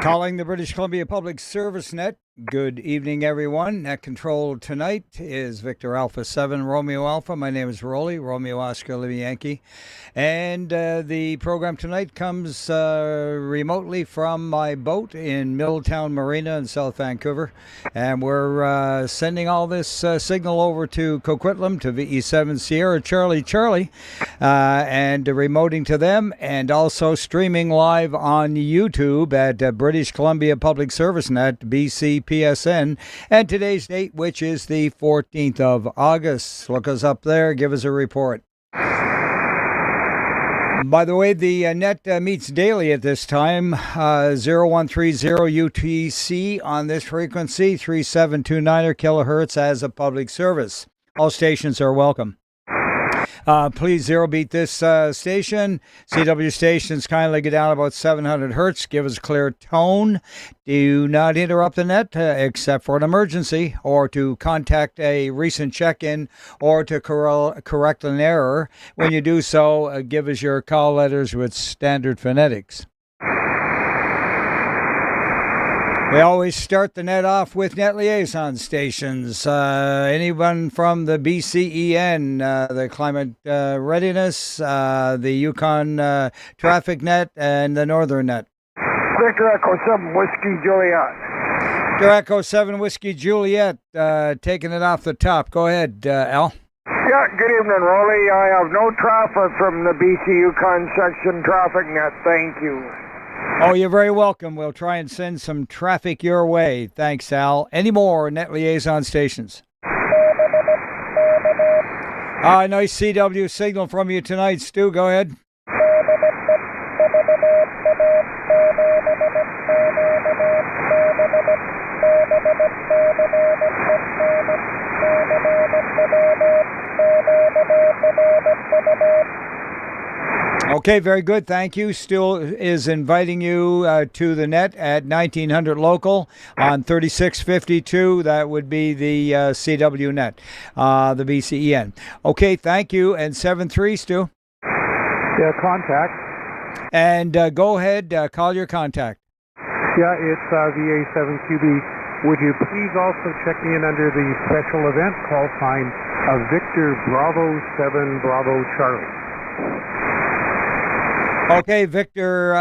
Calling the British Columbia Public Service Net. Good evening, everyone. Net control tonight is Victor Alpha 7 Romeo Alpha. My name is Roly, Romeo Oscar Lima Yankee. And the program tonight comes remotely from my boat in Middletown Marina in South Vancouver. And we're sending all this signal over to Coquitlam, to VE7 Sierra Charlie Charlie, and remoting to them, and also streaming live on YouTube at British Columbia Public Service Net, BCPSN, and today's date, which is the 14th of August. Look us up there, give us a report. By the way, the net meets daily at this time, 0130 UTC on this frequency, 3729 kilohertz as a public service. All stations are welcome. Please zero beat this station. CW stations kindly get down about 700 hertz. Give us a clear tone. Do not interrupt the net except for an emergency, or to contact a recent check-in, or to correct an error. When you do so, give us your call letters with standard phonetics. We always start the net off with net liaison stations. Anyone from the BCEN, the Climate Readiness, the Yukon Traffic Net, and the Northern Net. Victor Echo 7 Whiskey Juliet. Victor Echo 7 Whiskey Juliet, taking it off the top. Go ahead, Al. Yeah, good evening, Roly. I have no traffic from the BC Yukon section traffic net. Thank you. Oh, you're very welcome. We'll try and send some traffic your way. Thanks, Al. Any more net liaison stations? Nice CW signal from you tonight, Stu. Go ahead. Okay, very good. Thank you. Stu is inviting you to the net at 1900 local on 3652. That would be the CW net, the BCEN. Okay, thank you. And 7-3, Stu. Yeah, contact. And go ahead, call your contact. Yeah, it's VA7QB. Would you please also check in under the special event call sign of Victor Bravo 7 Bravo Charlie? Okay, Victor,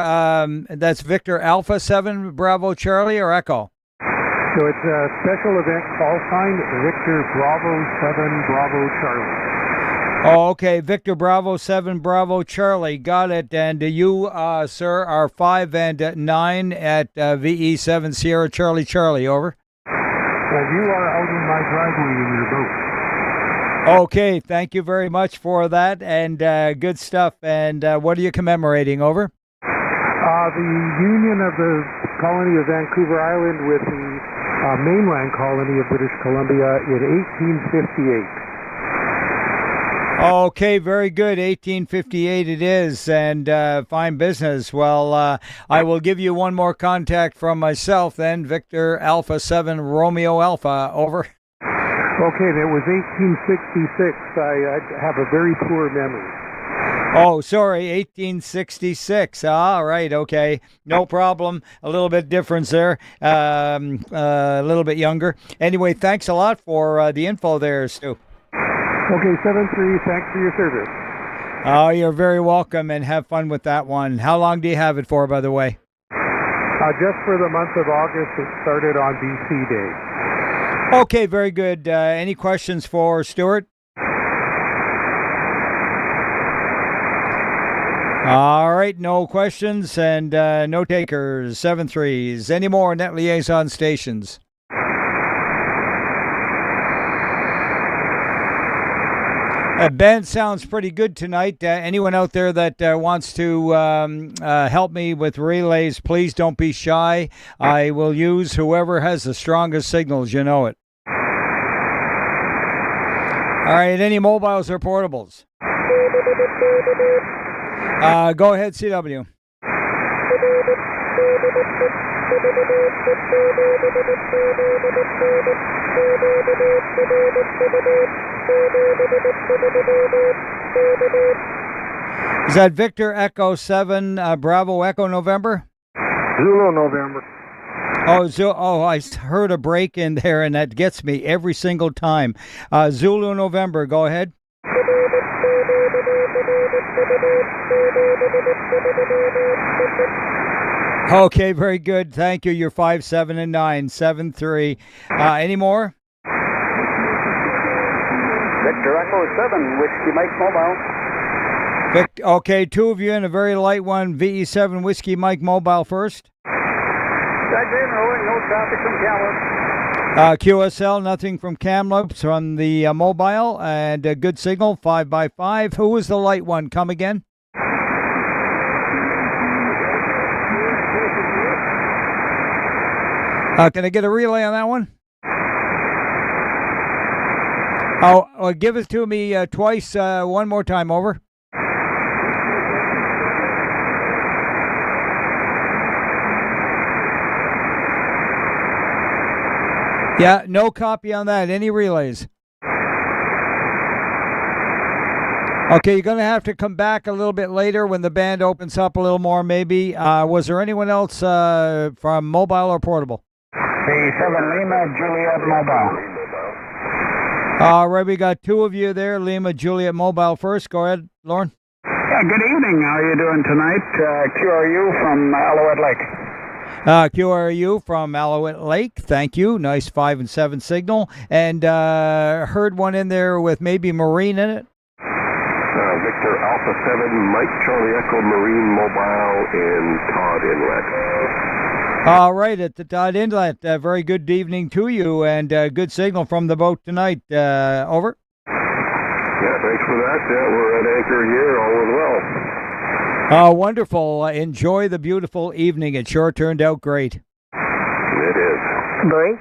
that's Victor Alpha 7 Bravo Charlie or Echo? So it's a special event call sign, Victor Bravo 7 Bravo Charlie. Oh, okay, Victor Bravo 7 Bravo Charlie, got it. And you, sir, are 5 and 9 at VE7 Sierra Charlie Charlie, over. Well, you are out in my driveway in your boat. Okay, thank you very much for that, and good stuff. And what are you commemorating, over? The union of the colony of Vancouver Island with the mainland colony of British Columbia in 1858. Okay, very good. 1858 it is, and fine business. Well, I will give you one more contact from myself then, Victor Alpha 7 Romeo Alpha, over. Okay, that was 1866. I have a very poor memory. Oh, sorry, 1866. All right, okay. No problem. A little bit difference there. A little bit younger. Anyway, thanks a lot for the info there, Stu. Okay, 7-3, thanks for your service. Oh, you're very welcome, and have fun with that one. How long do you have it for, by the way? Just for the month of August. It started on BC Day. Okay, very good. Any questions for Stuart? All right, no questions and no takers. 7-3s. Any more net liaison stations? Ben sounds pretty good tonight. Anyone out there that wants to help me with relays, please don't be shy. I will use whoever has the strongest signals. You know it. All right, any mobiles or portables? Go ahead, CW. Is that Victor Echo 7 Bravo Echo November? Zulu November. I heard a break in there, and that gets me every single time. Zulu November, go ahead. Okay, very good. Thank you. You're 5, 7, and 9, 7, 3. Any more? Victor Echo 7, Whiskey Mike Mobile. Okay, two of you in a very light one. VE7 Whiskey Mike Mobile first. Check in, rolling, no traffic from Kamloops. QSL, nothing from Kamloops on the mobile, and a good signal, 5x5. Who was the light one? Come again? Can I get a relay on that one? Give it to me twice, one more time, over. Yeah, no copy on that. Any relays? Okay, you're going to have to come back a little bit later when the band opens up a little more, maybe. Was there anyone else from mobile or portable? The 7 Lima Juliet Mobile. All right, we got two of you there. Lima Juliet Mobile first. Go ahead, Lauren. Yeah, good evening. How are you doing tonight? QRU from Alouette Lake. QRU from Alouette Lake. Thank you. Nice 5 and 7 signal. And heard one in there with maybe Marine in it. Victor Alpha 7, Mike Charlie Echo Marine Mobile in Todd Inlet. All right, at the Todd Inlet. Very good evening to you, and good signal from the boat tonight. Over. Yeah, thanks for that. Yeah, we're at anchor here. All is well. Wonderful. Enjoy the beautiful evening. It sure turned out great. It is. Break.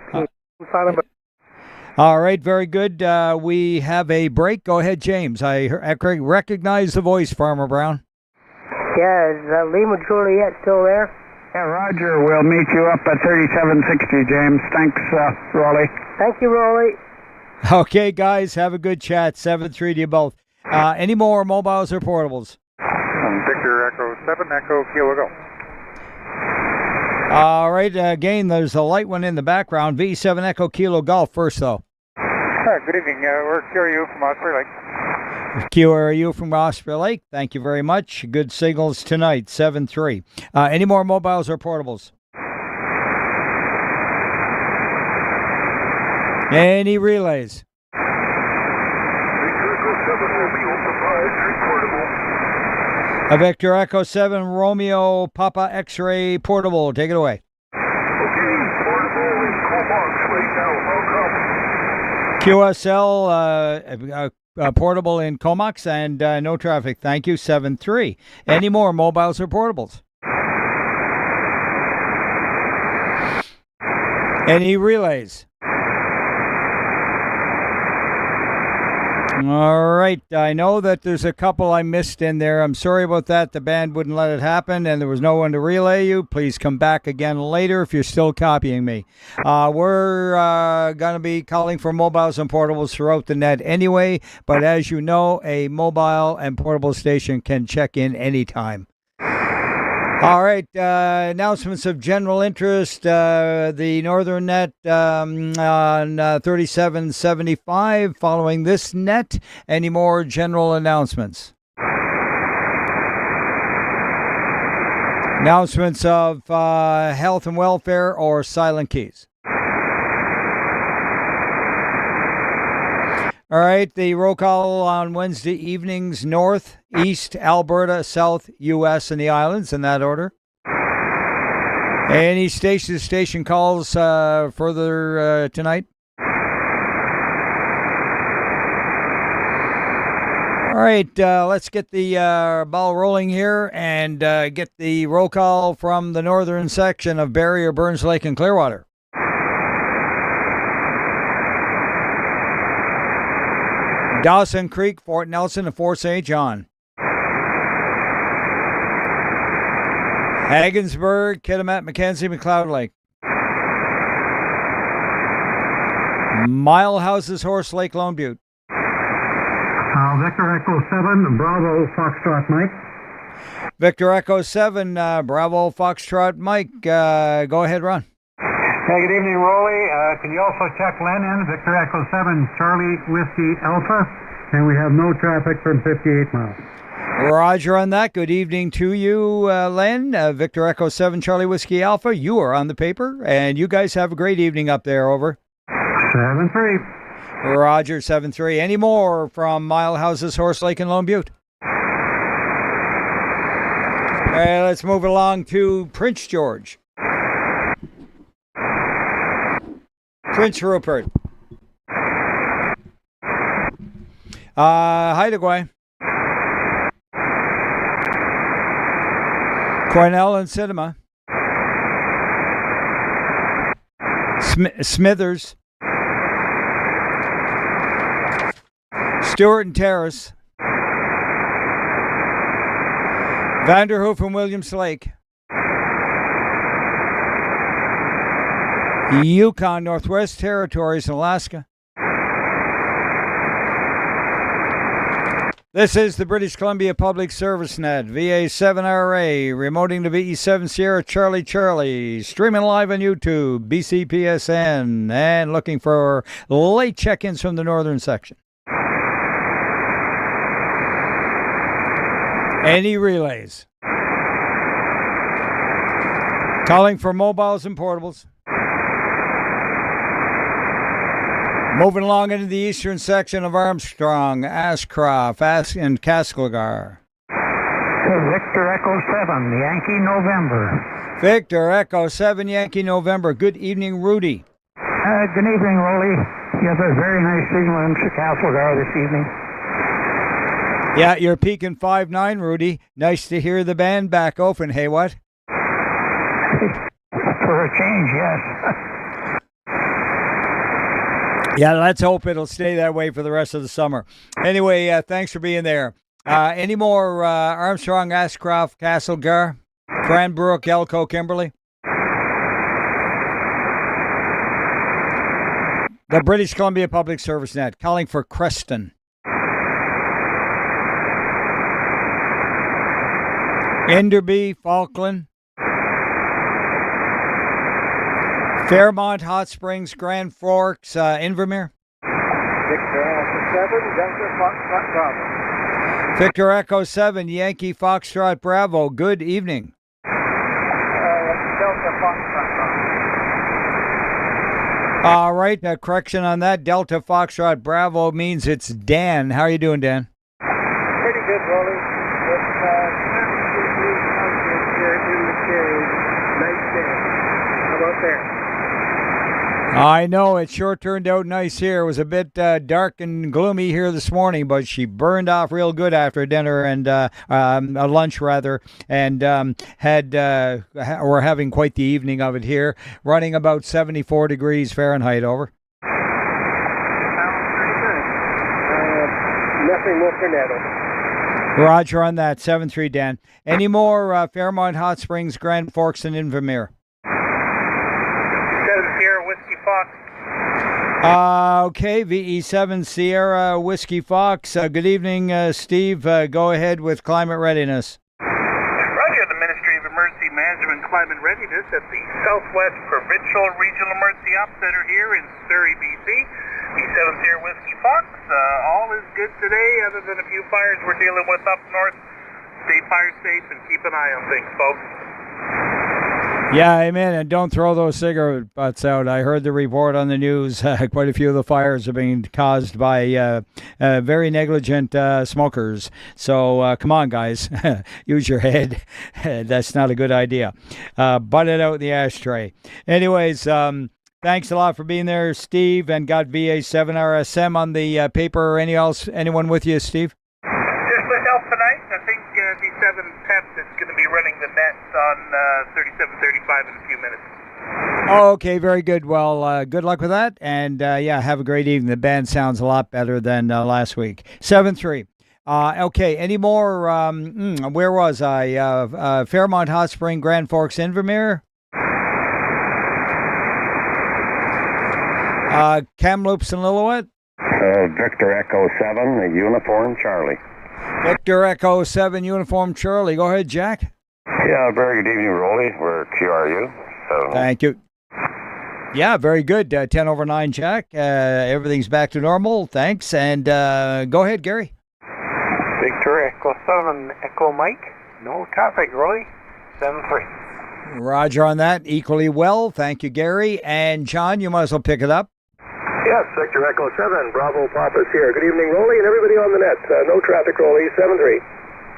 All right, very good. We have a break. Go ahead, James. I recognize the voice, Farmer Brown. Yeah, is Lima Juliet still there? Yeah, Roger. We'll meet you up at 3760, James. Thanks, Roly. Thank you, Roly. Okay, guys, have a good chat. 7-3 to you both. Any more mobiles or portables? Victor Echo 7, Echo Kilo Go. All right, again, there's a light one in the background. V7 Echo Kilo Golf first, though. Good evening. We're QRU from Osprey Lake. QRU from Osprey Lake. Thank you very much. Good signals tonight, 7-3. Any more mobiles or portables? Any relays? Victor Echo 7 Romeo Papa X-ray portable. Take it away. Okay, portable in Comox right now. QSL portable in Comox and no traffic. Thank you. 7-3. Any more mobiles or portables? Any relays? All right. I know that there's a couple I missed in there. I'm sorry about that. The band wouldn't let it happen, and there was no one to relay you. Please come back again later if you're still copying me. We're going to be calling for mobiles and portables throughout the net anyway, but as you know, a mobile and portable station can check in anytime. All right, announcements of general interest. The Northern Net on 3775 following this net. Any more general announcements? Announcements of health and welfare or silent keys? All right, the roll call on Wednesday evenings, North, East, Alberta, South, U.S., and the islands, in that order. Any station calls further tonight? All right, let's get the ball rolling here and get the roll call from the northern section of Barrier, Burns Lake, and Clearwater. Dawson Creek, Fort Nelson, and Fort St. John. Haggensburg, Kitimat, Mackenzie, McLeod Lake. Mile Houses, Horse Lake, Lone Butte. Victor Echo 7, Bravo, Foxtrot Mike. Victor Echo 7, Bravo, Foxtrot Mike. Go ahead, Ron. Hey, good evening, Roly. Can you also check Lennon, Victor Echo 7, Charlie Whiskey Alpha? And we have no traffic from 58 miles. Roger on that. Good evening to you, Len. Victor Echo 7, Charlie Whiskey Alpha. You are on the paper, and you guys have a great evening up there. Over. 7-3. Roger, 7-3. Any more from Mile Houses, Horse Lake, and Lone Butte? Let's move along to Prince George. Prince Rupert. Haida Gwaii. Cornell and Cinema. Smithers. Stewart and Terrace. Vanderhoof and Williams Lake. Yukon, Northwest Territories, and Alaska. This is the British Columbia Public Service Net, VA7RA, remoting to VE7 Sierra Charlie, streaming live on YouTube, BCPSN, and looking for late check-ins from the northern section. Any relays? Calling for mobiles and portables. Moving along into the eastern section of Armstrong, Ashcroft, and Castlegar. Victor Echo 7, Yankee November. Victor Echo 7, Yankee November. Good evening, Rudy. Good evening, Roly. You have a very nice signal in Castlegar this evening. Yeah, you're peaking 5-9, Rudy. Nice to hear the band back open. Hey, what? For a change, yes. Yeah, let's hope it'll stay that way for the rest of the summer. Anyway, thanks for being there. Any more Armstrong, Ashcroft, Castlegar, Cranbrook, Elko, Kimberley? The British Columbia Public Service Net, calling for Creston. Enderby, Falkland. Fairmont, Hot Springs, Grand Forks, Invermere. Victor Alpha 7, Delta Foxtrot Bravo. Victor Echo 7, Yankee Foxtrot Bravo. Good evening. Delta Foxtrot Bravo. All right, correction on that. Delta Foxtrot Bravo means it's Dan. How are you doing, Dan? Pretty good, Roly. It's here in the cave. Nice day. How about there? I know, it sure turned out nice here. It was a bit dark and gloomy here this morning, but she burned off real good after dinner and lunch rather, and we're having quite the evening of it here, running about 74 degrees Fahrenheit. Over. Sounds pretty good. Nothing more for Neto. Roger on that. 7-3, Dan. Any more Fairmont, Hot Springs, Grand Forks, and Invermere? Sierra Whiskey Fox. Okay, VE7 Sierra Whiskey Fox. Good evening, Steve. Go ahead with climate readiness. Roger, the Ministry of Emergency Management and Climate Readiness at the Southwest Provincial Regional Emergency Ops Center here in Surrey, BC. VE7 Sierra Whiskey Fox. All is good today, other than a few fires we're dealing with up north. Stay fire safe and keep an eye on things, folks. Yeah, amen. And don't throw those cigarette butts out. I heard the report on the news. Quite a few of the fires are being caused by very negligent smokers. So come on, guys. Use your head. That's not a good idea. Butt it out in the ashtray. Anyways, thanks a lot for being there, Steve. And got VA7RSM on the paper. Anyone with you, Steve? Just myself tonight. I think D7 PEP is going to be running the nets on 3735 in a few minutes. Okay, very good. Well, good luck with that. And yeah, have a great evening. The band sounds a lot better than last week. 7-3. Okay, any more? Where was I? Fairmont, Hot Spring, Grand Forks, Invermere. Kamloops and Lillooet. Victor Echo 7, Uniform Charlie. Victor Echo 7, Uniform Charlie. Go ahead, Jack. Yeah, very good evening, Roly. We're QRU. So. Thank you. Yeah, very good. 10 over 9, Jack. Everything's back to normal. Thanks. And go ahead, Gary. Victor Echo 7, Echo Mike. No traffic, Roly. 7-3. Roger on that. Equally well. Thank you, Gary. And John, you might as well pick it up. Yes, Victor Echo 7, Bravo Papa's here. Good evening, Roly, and everybody on the net. No traffic, Roly, 7-3.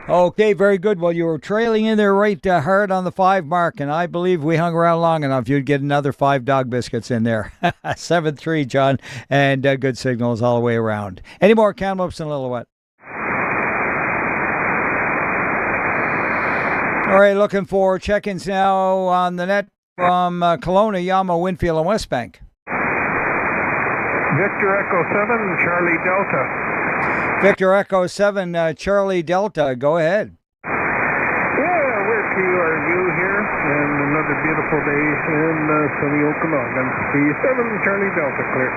Okay, very good. Well, you were trailing in there right hard on the 5 mark, and I believe we hung around long enough. You'd get another 5 dog biscuits in there. 7-3, John, and good signals all the way around. Any more Kamloops and Lillooet? All right, looking for check-ins now on the net from Kelowna, Yama, Winfield, and Westbank. Victor Echo 7, Charlie Delta. Victor Echo 7, Charlie Delta, go ahead. Yeah, we're QRU here, and another beautiful day in sunny Okanagan. B7, Charlie Delta, clear.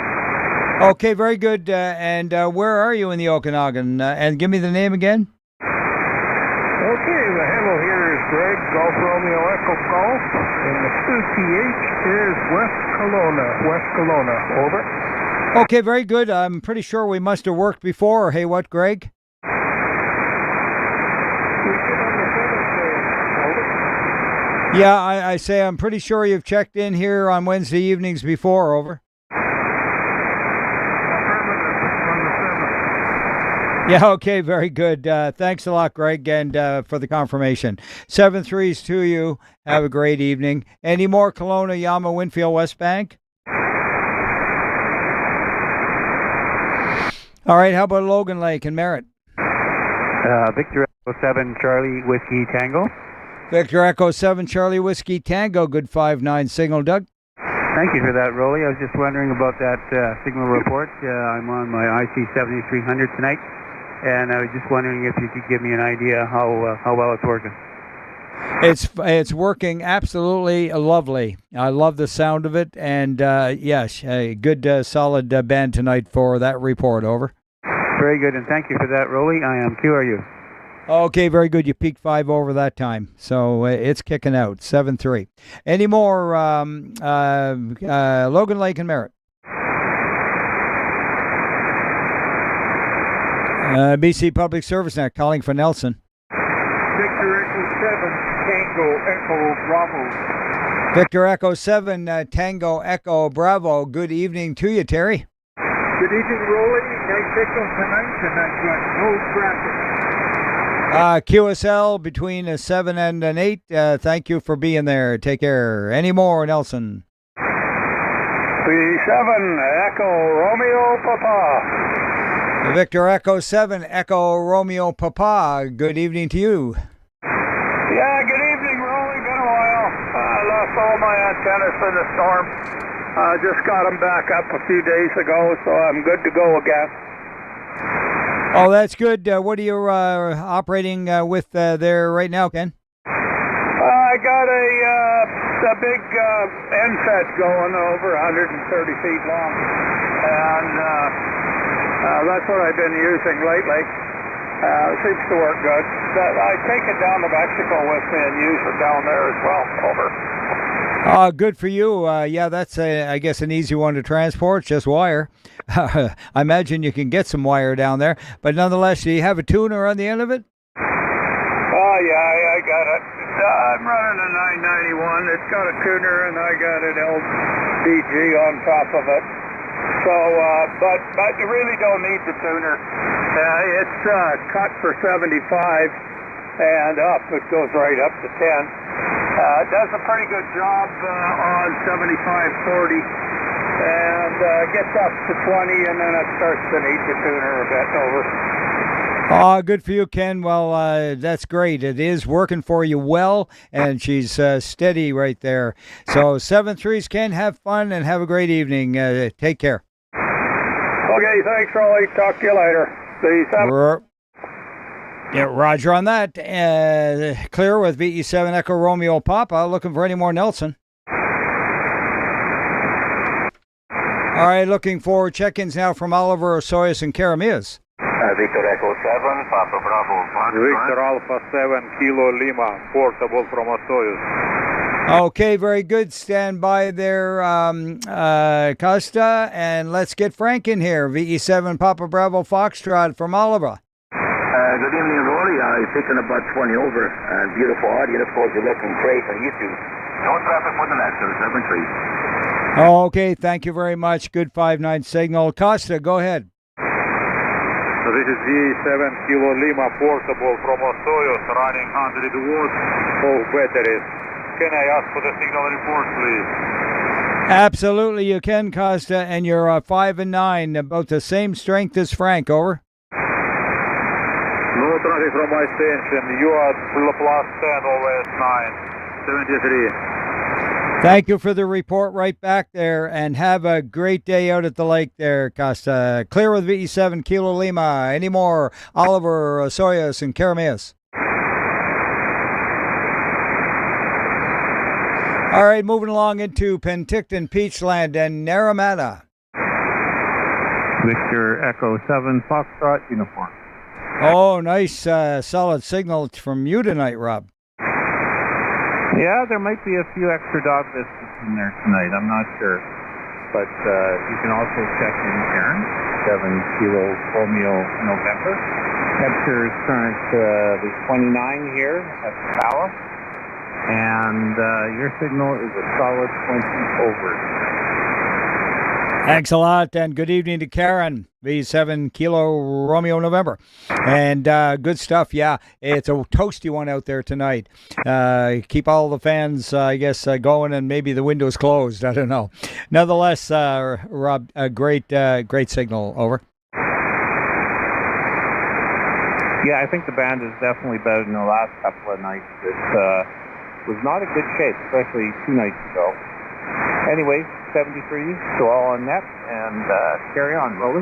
Okay, very good. And where are you in the Okanagan? And give me the name again. Okay, the handle here is Greg, Golf Romeo Echo Golf, and the QTH is West Kelowna, over. Okay, very good. I'm pretty sure we must have worked before. Or, hey, what, Greg? Yeah, I say I'm pretty sure you've checked in here on Wednesday evenings before, over. Yeah, okay, very good. Thanks a lot, Greg, and for the confirmation. 7-3s to you. Have a great evening. Any more Kelowna, Yama, Winfield, Westbank? All right, how about Logan Lake and Merritt? Victor Echo 7, Charlie Whiskey Tango. Victor Echo 7, Charlie Whiskey Tango. Good 5-9 signal, Doug. Thank you for that, Roly. I was just wondering about that signal report. I'm on my IC 7300 tonight, and I was just wondering if you could give me an idea how well it's working. It's working absolutely lovely. I love the sound of it, and yes, a good solid band tonight for that report, over. Very good, and thank you for that, Roly. I am QRU. Okay, very good. You peaked 5 over that time, so it's kicking out. 7-3. Any more Logan Lake and Merritt? BC Public Service Net calling for Nelson. Victor Echo 7, Tango Echo Bravo. Victor Echo 7, Tango Echo Bravo. Good evening to you, Terry. Good evening, Roly. Nice signal tonight, and I've got no traffic. QSL between a 7 and an 8. Thank you for being there. Take care. Any more, Nelson? B7, Echo Romeo Papa. Victor Echo 7, Echo Romeo Papa. Good evening to you. Yeah, good evening, Roly. Been a while. I lost all my antennas in the storm. Just got them back up a few days ago, so I'm good to go again. Oh, that's good. What are you operating with there right now, Ken? I got a big NFET going over 130 feet long, and that's what I've been using lately. Seems to work good. I take it down to Mexico with me and use it down there as well. Over. Good for you. Yeah, that's, I guess, an easy one to transport, just wire. I imagine you can get some wire down there, but nonetheless, do you have a tuner on the end of it? Oh, yeah, I got it. I'm running a 991. It's got a tuner, and I got an LDG on top of it. So, but you really don't need the tuner. It's cut for 75 and up. It goes right up to 10. It does a pretty good job on 75/40 and gets up to 20, and then it starts to need the tuner a bit, over. Good for you, Ken. Well, that's great. It is working for you well, and she's steady right there. So 7-3s, Ken. Have fun and have a great evening. Take care. Okay, thanks, Roly. Talk to you later. See you. Yeah, Roger on that. Clear with VE7 Echo Romeo Papa. Looking for any more Nelson. All right, looking for check-ins now from Oliver Osoyas and Karamias. Victor Echo 7, Papa Bravo. Victor Alpha 7, Kilo Lima, portable from Osoyas. Okay, very good. Stand by there, Costa, and let's get Frank in here. VE7 Papa Bravo Foxtrot from Oliver. Good evening, Roly. I'm picking about 20 over. Beautiful audio. Of course, you're looking great on YouTube. No traffic for the next 73. Okay, thank you very much. Good 5-9 signal. Costa, go ahead. So this is VA7 Kilo Lima portable from Osoyos running 100 watts of batteries. Can I ask for the signal report, please? Absolutely, you can, Costa, and you're 5 and 9, about the same strength as Frank. Over. No traffic from my station. You are plus 10 over S9, 73. Thank you for the report right back there, and have a great day out at the lake there, Costa. Clear with VE7 Kilo Lima. Any more? Oliver, Soyas, and Karamias. All right, moving along into Penticton, Peachland, and Naramata. Victor Echo 7 Foxtrot uniform. Oh, nice, solid signal from you tonight, Rob. Yeah, there might be a few extra dog biscuits in there tonight. I'm not sure. But you can also check in Aaron, 7 Kilo Romeo November. Temperature is current 29 here at the palace. And your signal is a solid 20 over. Thanks a lot, and good evening to Karen, V7 Kilo Romeo November. And good stuff, yeah. It's a toasty one out there tonight. Keep all the fans, I guess, going, and maybe the window's closed. I don't know. Nonetheless, Rob, a great signal. Over. Yeah, I think the band is definitely better than the last couple of nights. It was not a good shape, especially 2 nights ago. Anyway, 73, so all on net, and carry on, Roly.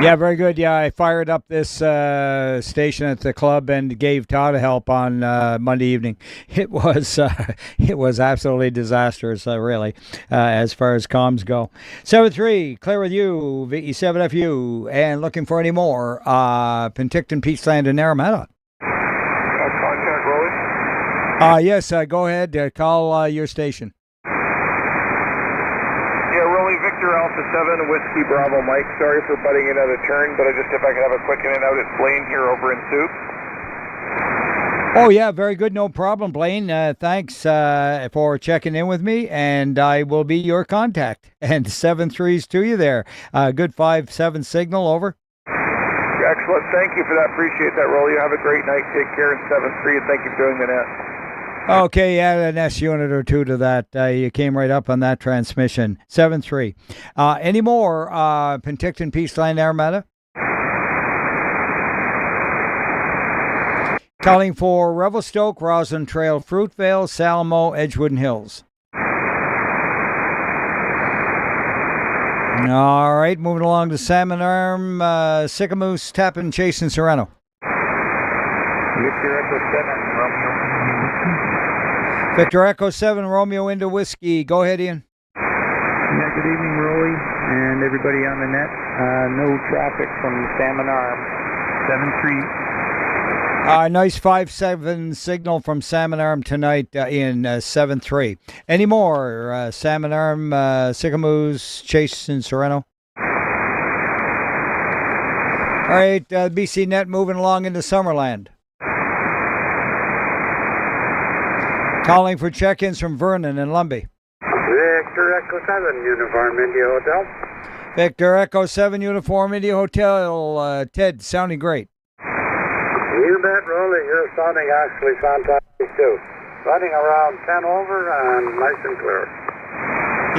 Yeah, very good. Yeah, I fired up this station at the club and gave Todd a help on Monday evening. It was absolutely disastrous, really, as far as comms go. 7-3, clear with you, VE7FU, and looking for any more, Penticton, Peachland, and Naramata. Contact Roly. Yes, go ahead. Call your station. Yeah, Roly, Victor Alpha 7, Whiskey Bravo Mike. Sorry for butting in out of turn, but if I could have a quick in and out, it's Blaine here over in Soup. Oh, yeah, very good. No problem, Blaine. Thanks for checking in with me, and I will be your contact. And 7-3s to you there. Good 5-7 signal. Over. Excellent. Thank you for that. Appreciate that, Roly. You have a great night. Take care, and 7-3, and thank you for doing the net. Okay, add an S unit or two to that. You came right up on that transmission. 7-3. Any more Penticton, Peachland, Naramata? Calling for Revelstoke, Roslyn Trail, Fruitvale, Salmo, Edgewood, and Hills. All right, moving along to Salmon Arm, Sycamoose, Tappan, Chase, and Serrano. Victor Echo 7, Romeo. Victor Echo 7, Romeo into Whiskey. Go ahead, Ian. Yeah, good evening, Roly, and everybody on the net. No traffic from Salmon Arm. 7-3. Nice 5-7 signal from Salmon Arm tonight in 7-3. Any more Salmon Arm, Sycamoose, Chase, and Serrano? All right, BC Net moving along into Summerland. Calling for check-ins from Vernon and Lumbee. Victor Echo 7, Uniform India Hotel. Victor Echo 7, Uniform India Hotel. Ted, sounding great. You bet, Roly. You're sounding actually fantastic, too. Running around 10 over and nice and clear.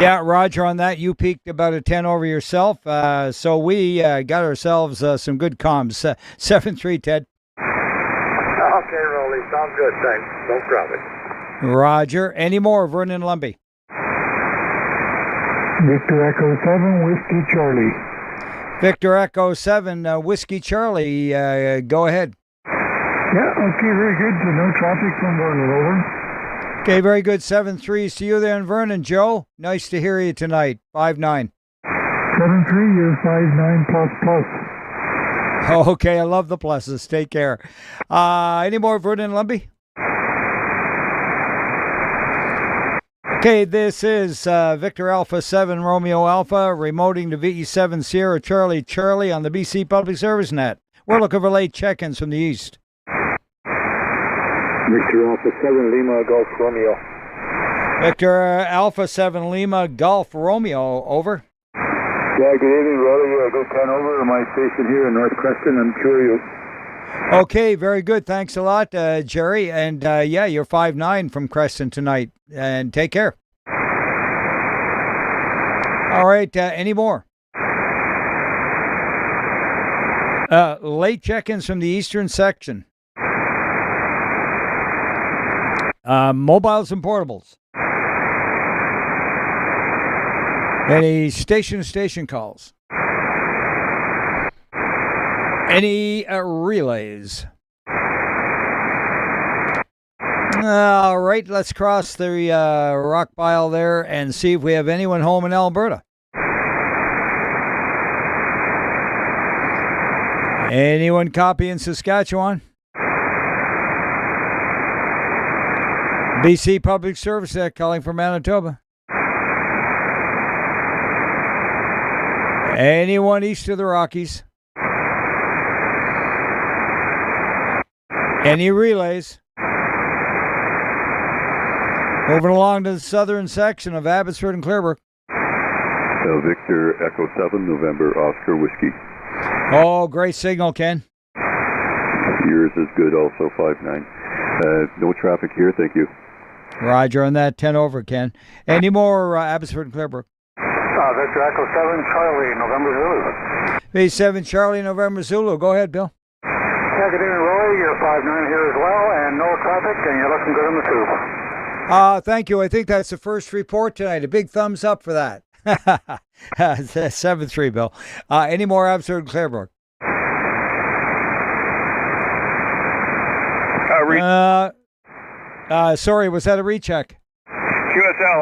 Yeah, Roger, on that, you peaked about a 10 over yourself. So we got ourselves some good comms. 7-3, Ted. Okay, Roly. Sounds good. Thanks. No problem. Roger. Any more, Vernon Lumbee? Victor Echo 7, Whiskey Charlie. Victor Echo 7, Whiskey Charlie. Go ahead. Yeah, okay, very good. So no traffic from Vernon, over. Okay, very good. 7-3. See you there in Vernon, Joe. Nice to hear you tonight. 5-9. 7-3, you're 5-9 plus. Okay, I love the pluses. Take care. Any more, Vernon Lumbee? Okay, this is Victor Alpha 7 Romeo Alpha remoting to VE7 Sierra Charlie Charlie on the BC Public Service Net. We're looking for late check-ins from the east. Victor Alpha 7 Lima Golf Romeo. Victor Alpha 7 Lima Golf Romeo, over. Yeah, good evening, Roly. Go 10 over to my station here in North Creston. I'm curious. Okay, very good. Thanks a lot, Jerry. And yeah, you're 5'9" from Creston tonight. And take care. All right, any more? Late check-ins from the eastern section. Mobiles and portables. Any station-to-station calls? Any relays? All right, let's cross the rock pile there and see if we have anyone home in Alberta. Anyone copy in Saskatchewan? BC Public Service calling from Manitoba. Anyone east of the Rockies? Any relays? Moving along to the southern section of Abbotsford and Clearbrook. Victor Echo 7 November Oscar Whiskey. Oh, great signal, Ken. Yours is good also, 5'9". No traffic here, thank you. Roger on that, 10 over, Ken. Any more Abbotsford and Clearbrook? Victor Echo 7 Charlie November Zulu. V7 Charlie November Zulu. Go ahead, Bill. Yeah, good evening, Roly. You're 5'9" here as well, and no traffic, and you're looking good on the tube. Thank you. I think that's the first report tonight. A big thumbs up for that. 7-3, Bill. Any more Abbotsford and Clearbrook? Sorry, was that a recheck? QSL,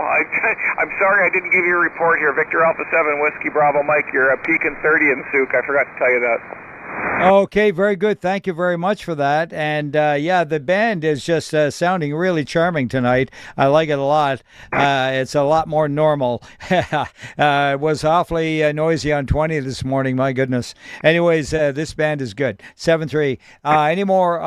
I'm sorry I didn't give you a report here. Victor Alpha 7 Whiskey Bravo Mike, you're peaking 30 in Souk. I forgot to tell you that. Okay, very good. Thank you very much for that. And yeah, the band is just sounding really charming tonight. I like it a lot. It's a lot more normal. It was awfully noisy on 20 this morning. My goodness. Anyways, this band is good. 7-3. Any more?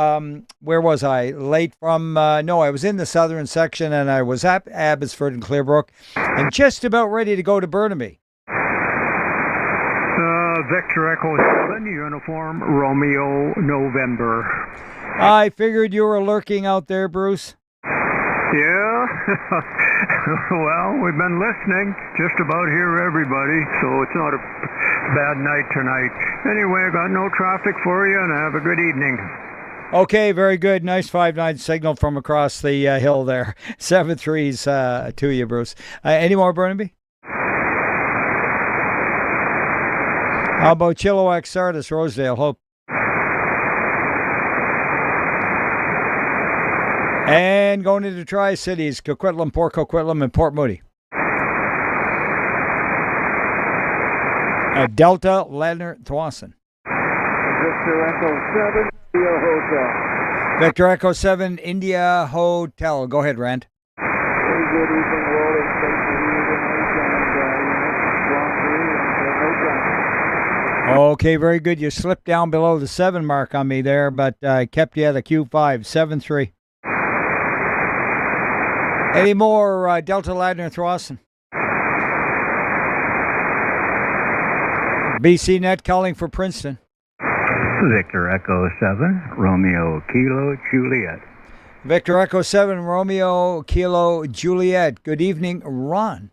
Where was I? Late from? No, I was in the southern section and I was at Abbotsford and Clearbrook and just about ready to go to Burnaby. Victor Echo 7 Uniform Romeo November. I figured you were lurking out there, Bruce. Yeah, well, we've been listening, just about here, everybody, so it's not a bad night tonight. Anyway, I got no traffic for you, and have a good evening. Okay, very good. Nice 5-9 signal from across the hill there. 7-3s to you, Bruce. Any more, Burnaby? How about Chilliwack, Sardis, Rosedale, Hope? And going into Tri-Cities, Coquitlam, Port Coquitlam, and Port Moody. Delta, Ladner, Thwasson. Victor Echo 7 India Hotel. Victor Echo 7 India Hotel. Go ahead, Rand. Very good evening, Roly. Thanks for Okay, very good. You slipped down below the 7 mark on me there, but I kept you at a Q5, 7-3. Any more Delta Ladner Thwasson? BC Net calling for Princeton. Victor Echo 7 Romeo Kilo Juliet. Victor Echo 7 Romeo Kilo Juliet. Good evening, Ron.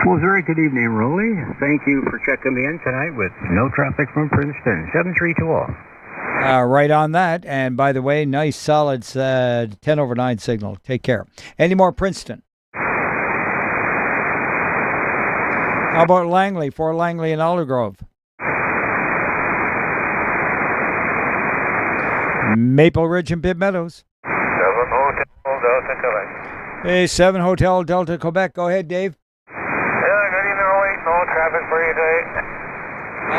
Well, very good evening, Roly. Thank you for checking me in tonight with no traffic from Princeton. 7-3 to all. Right on that. And by the way, nice solid 10/9 signal. Take care. Any more Princeton? How about Langley, Fort Langley and Aldergrove? Maple Ridge and Pitt Meadows. 7 Hotel Delta Quebec. Hey, 7 Hotel Delta Quebec. Go ahead, Dave. Yeah, good evening, Roly. No traffic for you today.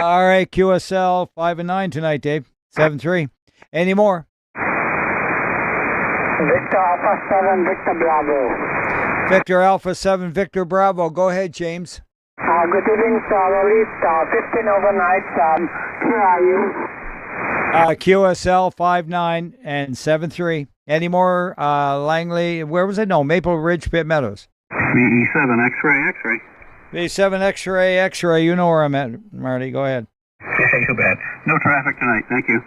All right, QSL 5-9 tonight, Dave. 7-3. Any more? Victor Alpha 7, Victor Bravo. Victor Alpha 7, Victor Bravo. Go ahead, James. Good evening, Roly. 15 overnight. Where are you? QSL 59 and 73. Any more Langley? Where was it? No, Maple Ridge, Pitt Meadows. VE7 X-ray, X-ray. V7 X-ray, X-ray. You know where I'm at, Marty. Go ahead. Too bad. No traffic tonight. Thank you.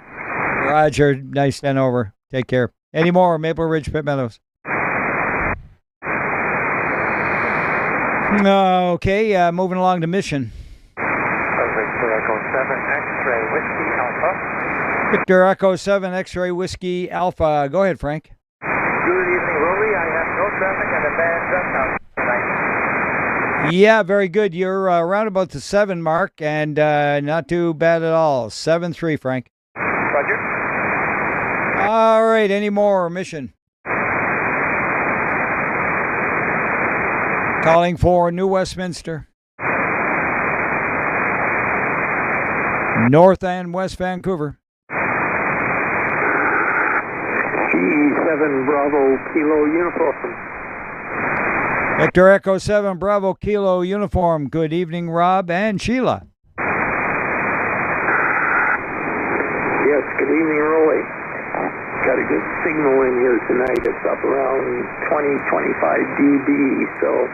Roger. Nice 10 over. Take care. Any more Maple Ridge, Pitt Meadows? Okay, moving along to Mission. Victor Echo 7 X-ray Whiskey Alpha. Victor Echo 7 X-ray Whiskey Alpha. Go ahead, Frank. Good evening, Roly. I have no traffic and a bad dump out tonight. Yeah, very good. You're around about the 7 mark, and not too bad at all. 7-3, Frank. Roger. All right, any more Mission? Calling for New Westminster. North and West Vancouver. VE7 Bravo Kilo Uniform. Victor Echo 7 Bravo Kilo Uniform. Good evening, Rob and Sheila. Yes, good evening, Roly. Got a good signal in here tonight. It's up around 20-25 dB, so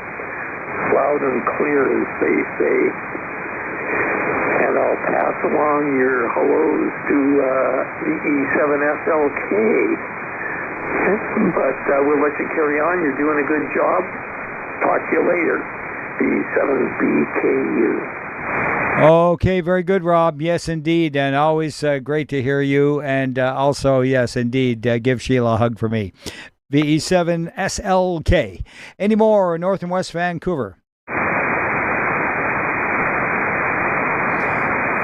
loud and clear, as they say. And I'll pass along your hellos to VE7SLK. But we'll let you carry on. You're doing a good job. Talk to you later. V7BKU. Okay, very good, Rob. Yes, indeed. And always great to hear you. And also, yes, indeed, give Sheila a hug for me. VE7SLK. Any more North and West Vancouver?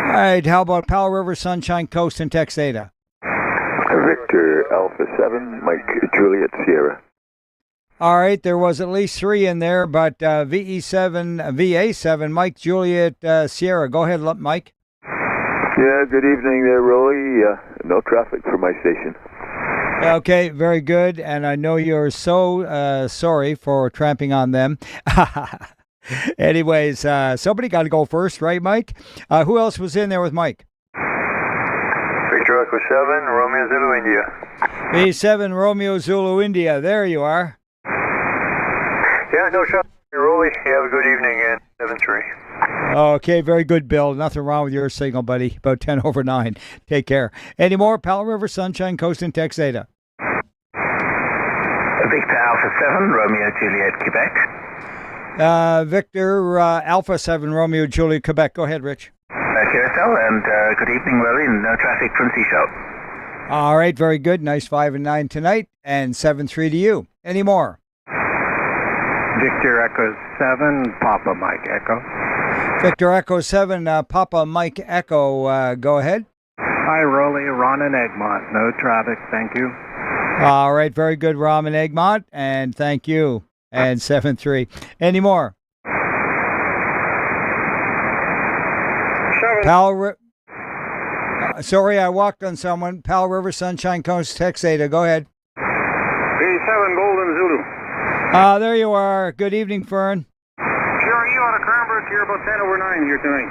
All right, how about Powell River, Sunshine Coast, and Texada? Victor Alpha 7, Mike Juliet Sierra. All right, there was at least 3 in there, but VA7, Mike Juliet Sierra. Go ahead, Mike. Yeah, good evening there, Roly. No traffic for my station. Okay, very good. And I know you're so sorry for tramping on them. Anyways, somebody got to go first, right, Mike? Who else was in there with Mike? Victor Echo 7, Romeo Zulu India. V7 Romeo Zulu India. There you are. Yeah, no traffic, Roly. Have a good evening, and 7-3. Okay, very good, Bill. Nothing wrong with your signal, buddy. About 10 over 9. Take care. Any more? Powell River, Sunshine Coast, and Texada. Victor Alpha 7 Romeo Juliet Quebec. Victor Alpha 7 Romeo Juliet Quebec. Go ahead, Rich. QSL, and good evening, Roly, and no traffic from Seashell. All right, very good. Nice 5 and 9 tonight, and 7-3 to you. Any more? Victor Echo 7 Papa Mike Echo. Victor Echo 7 Papa Mike Echo. Go ahead. Hi, Roly, Ron and Egmont. No traffic, thank you. All right, very good, Rom and Egmont, and thank you. And 7-3. Any more? Sorry, I walked on someone. Powell River, Sunshine Coast, Texada. Go ahead. V7 Golden Zulu. There you are. Good evening, Fern. Sure, are you out of Cranbrook? You're about 10 over 9 here tonight.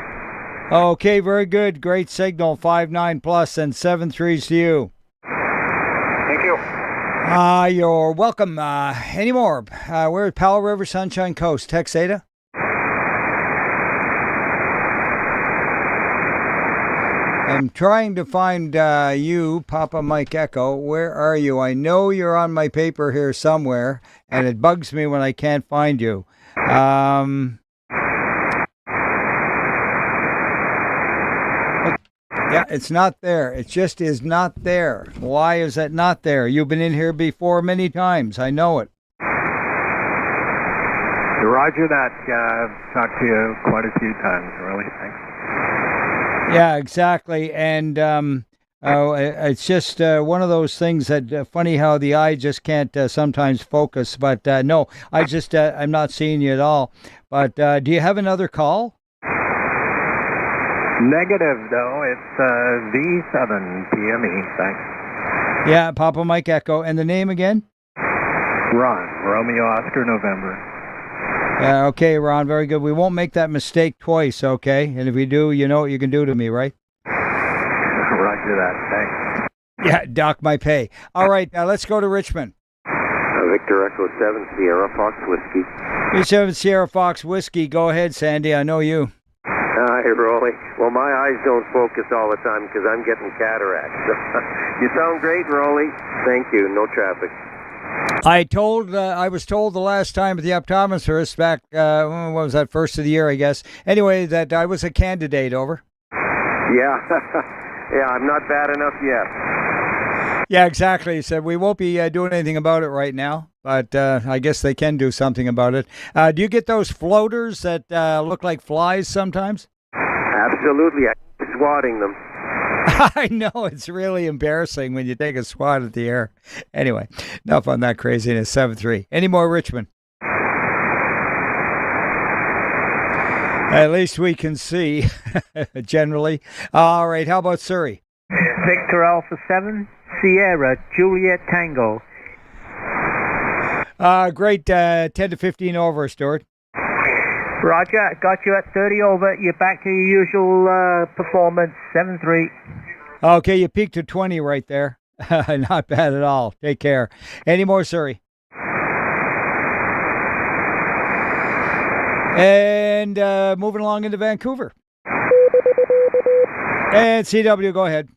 Okay, very good. Great signal. 5-9 plus and 7-3s to you. Thank you. You're welcome. Any more? We're at Powell River, Sunshine Coast, Texada. I'm trying to find you, Papa Mike Echo. Where are you? I know you're on my paper here somewhere, and it bugs me when I can't find you. Yeah, it's not there. It just is not there. Why is that not there? You've been in here before many times. I know it. Roger that. I've talked to you quite a few times, really. Thanks. Yeah, exactly. And it's just one of those things that funny how the eye just can't sometimes focus. But no, I'm not seeing you at all. But do you have another call? Negative, though. It's V7 PME. Thanks. Yeah, Papa Mike Echo. And the name again? Ron, Romeo Oscar, November. Okay, Ron, very good. We won't make that mistake twice, okay? And if we do, you know what you can do to me, right? Roger that. Thanks. Yeah, dock my pay. All right, now let's go to Richmond. Victor Echo 7 Sierra Fox Whiskey. B7 Sierra Fox Whiskey. Go ahead, Sandy. I know you. Hi, Roly. Well, my eyes don't focus all the time because I'm getting cataracts. You sound great, Roly. Thank you. No traffic. I was told the last time at the optometrist back, what was that, first of the year, I guess. Anyway, that I was a candidate, over. Yeah. Yeah, I'm not bad enough yet. Yeah, exactly. He said, we won't be doing anything about it right now, but I guess they can do something about it. Do you get those floaters that look like flies sometimes? Absolutely. I'm swatting them. I know, it's really embarrassing when you take a swat at the air. Anyway, enough on that craziness. 7-3. Any more, Richmond? At least we can see, generally. All right, how about Surrey? Victor Alpha 7, Sierra, Juliet Tango. Great, 10 to 15 over, Stuart. Roger, got you at 30 over. You're back to your usual performance, 7-3. Okay, you peaked to 20 right there. Not bad at all. Take care. Any more, Surrey? And moving along into Vancouver. And CW, go ahead.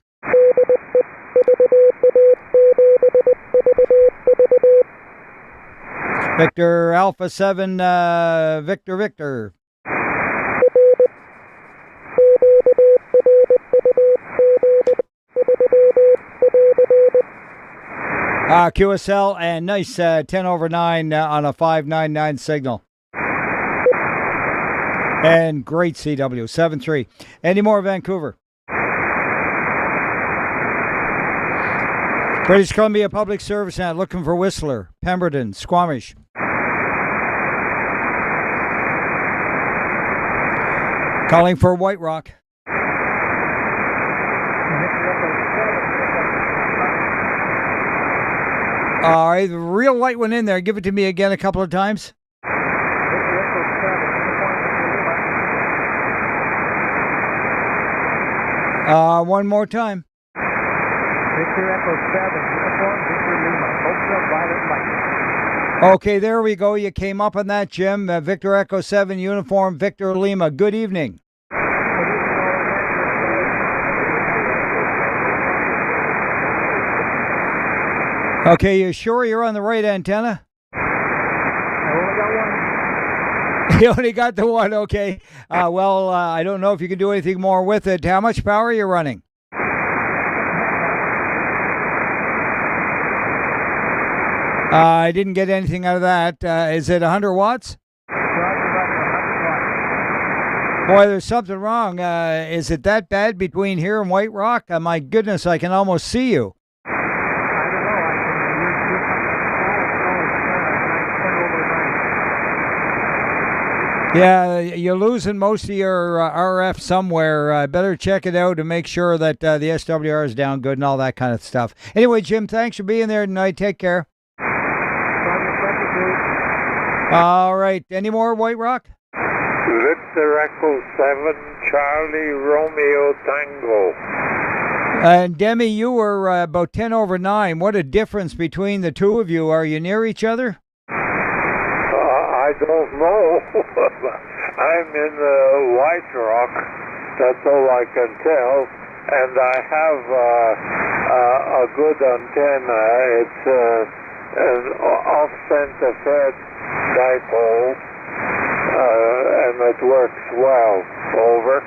Victor Alpha 7, Victor. QSL and nice 10 over 9 on a 599 signal. And great CW, 7-3. Any more, Vancouver? British Columbia Public Service Net looking for Whistler, Pemberton, Squamish. Calling for White Rock. All right, the real light one in there. Give it to me again a couple of times. One more time. Victor Echo 7, uniform, Victor Lima, ultraviolet light. Okay, there we go. You came up on that, Jim. Victor Echo 7, uniform, Victor Lima. Good evening. Okay, you sure you're on the right antenna? I only got one. You only got the one, okay. Well, I don't know if you can do anything more with it. How much power are you running? I didn't get anything out of that. Is it 100 watts? Boy, there's something wrong. Is it that bad between here and White Rock? My goodness, I can almost see you. Yeah, you're losing most of your RF somewhere. Better check it out and make sure that the SWR is down good and all that kind of stuff. Anyway, Jim, thanks for being there tonight. Take care. All right. Any more, White Rock? Victor Echo 7, Charlie Romeo Tango. And Demi, you were about 10 over 9. What a difference between the two of you. Are you near each other? I don't know. I'm in White Rock. That's all I can tell. And I have a good antenna. It's an off-center fed dipole, and it works well. Over.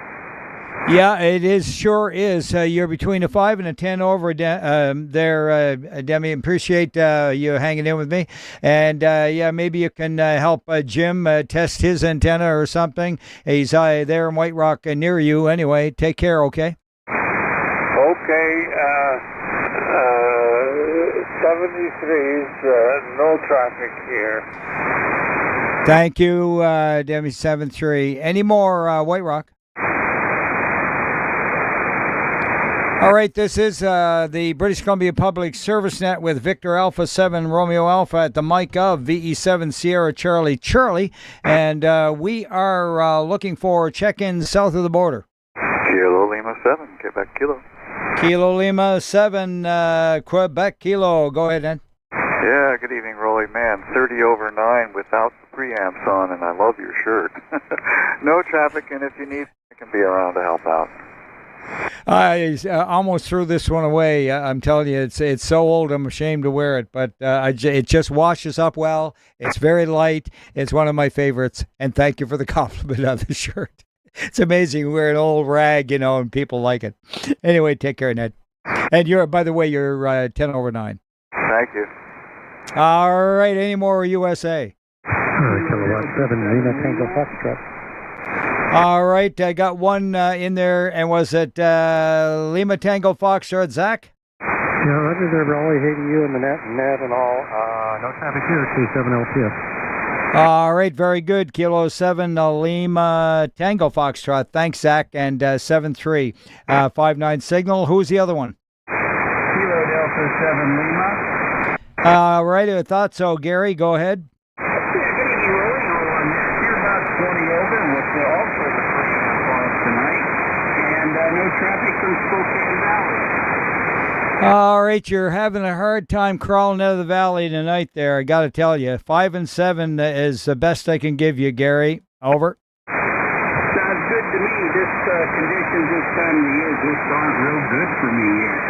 Yeah, it is. Sure is. You're between a 5 and a 10 over there, Demi. Appreciate you hanging in with me. And yeah, maybe you can help Jim test his antenna or something. He's there in White Rock near you. Anyway, take care, okay? Okay. 73's no traffic here. Thank you, Demi 7-3. Any more, White Rock? All right, this is the British Columbia Public Service Net with Victor Alpha 7 Romeo Alpha at the mic of VE7 Sierra Charlie Charlie, and we are looking for check-ins south of the border. Kilo Lima 7, Quebec Kilo. Kilo Lima 7, Quebec Kilo. Go ahead, Ed. Yeah, good evening, Roly. Man, 30 over 9 without the preamps on, and I love your shirt. No traffic, and if you need, I can be around to help out. I almost threw this one away. I'm telling you, it's so old, I'm ashamed to wear it, but it just washes up well. It's very light. It's one of my favorites, and thank you for the compliment on the shirt. It's amazing. You wear an old rag, and people like it. Anyway, take care, Ned. And by the way, you're 10 over 9. Thank you. All right, any more USA? Kilowatt 7, Lima Tango Foxtrot. All right, I got one in there, and was it Lima Tango Foxtrot, Zach? Yeah, Roger there, Roly. Hey to you and the net and all. No traffic here, 27 LTF. All right, very good. Kilo 7, Lima Tango Foxtrot. Thanks, Zach. And 7-3, 5-9 signal. Who's the other one? Kilo Delta 7 Lima. All right, I thought so. Gary, go ahead. Yeah, good evening, Roly. You're about 20 over with also the first response tonight, and no traffic from Spokane Valley. All right, you're having a hard time crawling out of the valley tonight there, I got to tell you. 5 and 7 is the best I can give you, Gary. Over. Sounds good to me. This conditions this time of the year just aren't real good for me yet.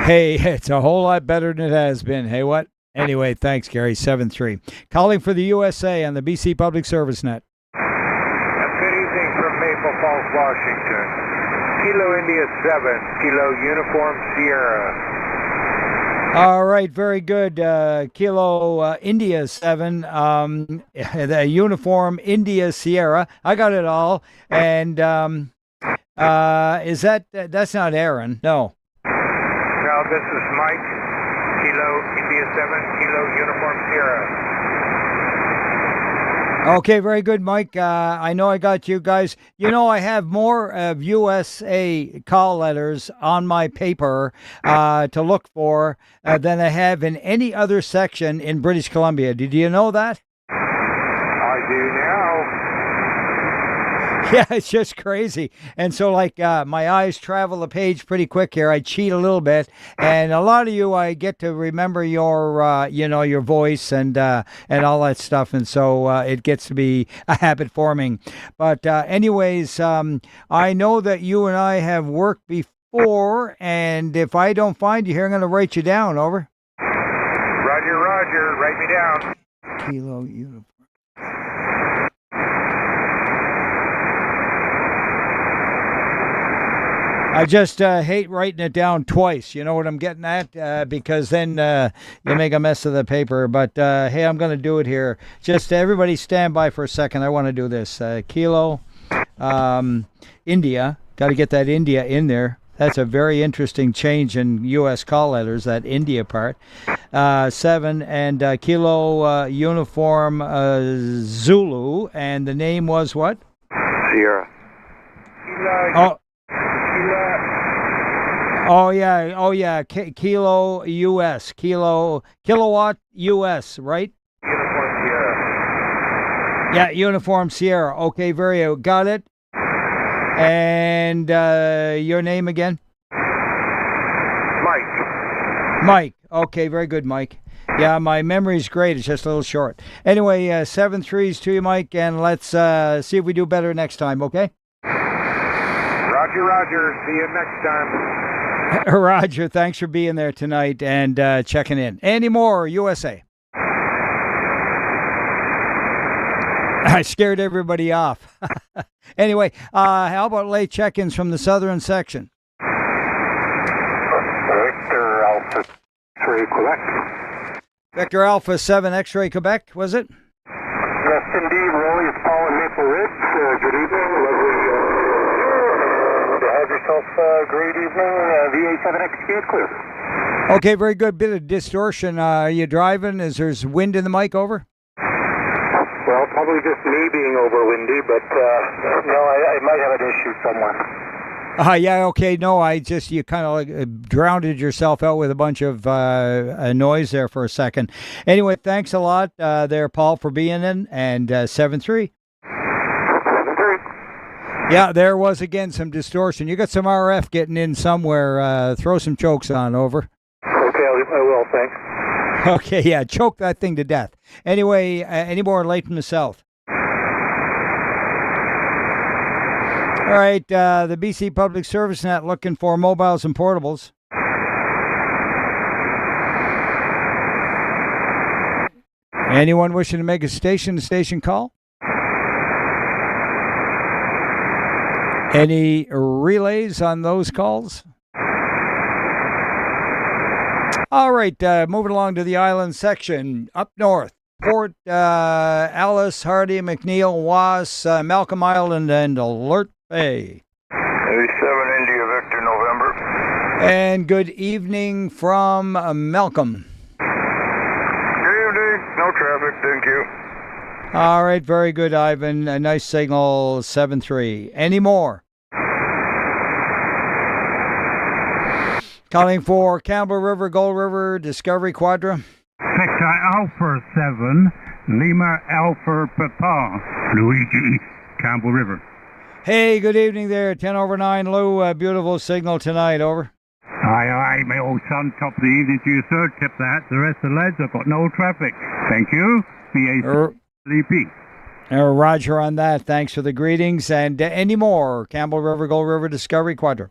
Hey, it's a whole lot better than it has been. Hey, what? Anyway, thanks, Gary. 7-3. Calling for the USA on the BC Public Service Net. Good evening from Maple Falls, Washington. Kilo India 7, Kilo Uniform Sierra. All right, very good. Kilo India 7, the Uniform India Sierra. I got it all. And is that's not Aaron? No. No, this is Mike. Kilo India 7, Kilo Uniform Sierra. Okay, very good, Mike. I know I got you guys. I have more of USA call letters on my paper to look for than I have in any other section in British Columbia. Did you know that? I do now. Yeah, it's just crazy. And so, my eyes travel the page pretty quick here. I cheat a little bit, and a lot of you, I get to remember your, your voice and all that stuff, and so it gets to be a habit forming. But anyways, I know that you and I have worked before, and if I don't find you here, I'm going to write you down. Over. Roger, Roger. Write me down. Kilo Uniform. I just hate writing it down twice. You know what I'm getting at? Because then you make a mess of the paper. But, hey, I'm going to do it here. Just everybody stand by for a second. I want to do this. Kilo, India. Got to get that India in there. That's a very interesting change in U.S. call letters, that India part. 7, and Kilo Uniform Zulu. And the name was what? Sierra. Oh yeah. Kilo US, kilowatt US, right? Uniform Sierra. Yeah, Uniform Sierra. Okay, very good. Got it. And your name again? Mike. Okay, very good, Mike. Yeah, my memory's great. It's just a little short. Anyway, 7-3s to you, Mike, and let's see if we do better next time. Okay? Roger, Roger. See you next time. Roger, thanks for being there tonight and checking in. Any more USA? I scared everybody off. Anyway, how about late check-ins from the southern section? Victor Alpha 3, Quebec. Victor Alpha 7 X-Ray Quebec, was it? Yes, indeed. Roly, it's Paul in Maple Ridge. Good evening. Lovely. Have yourself a great evening. VA7XK clear. Okay, very good. Bit of distortion. Are you driving? Is there wind in the mic? Over? Well, probably just me being over windy, but no, I might have an issue somewhere. Yeah, okay. No, you kind of drowned yourself out with a bunch of noise there for a second. Anyway, thanks a lot there, Paul, for being in, and 7-3. 7-3. Yeah, there was again some distortion. You got some RF getting in somewhere. Throw some chokes on, over. Okay, I will, thanks. Okay, yeah, choke that thing to death. Anyway, any more late from the south? All right, the BC Public Service Net looking for mobiles and portables. Anyone wishing to make a station call? Any relays on those calls? All right, moving along to the island section. Up north, Port Alice, Hardy, McNeil, Was, Malcolm Island, and Alert Bay. 87 India Victor November. And good evening from Malcolm. Good evening. No traffic, thank you. All right, very good, Ivan. A nice signal, 7-3. Any more? Calling for Campbell River, Gold River, Discovery Quadra. Victor Alpha 7, Lima Alpha Papa, Luigi, Campbell River. Hey, good evening there, 10/9, Lou. Beautiful signal tonight, over. Aye, my old son, top of the evening to you, sir. Tip that. The rest of the lads have got no traffic. Thank you. BACP. Roger on that. Thanks for the greetings. And any more? Campbell River, Gold River, Discovery Quadra.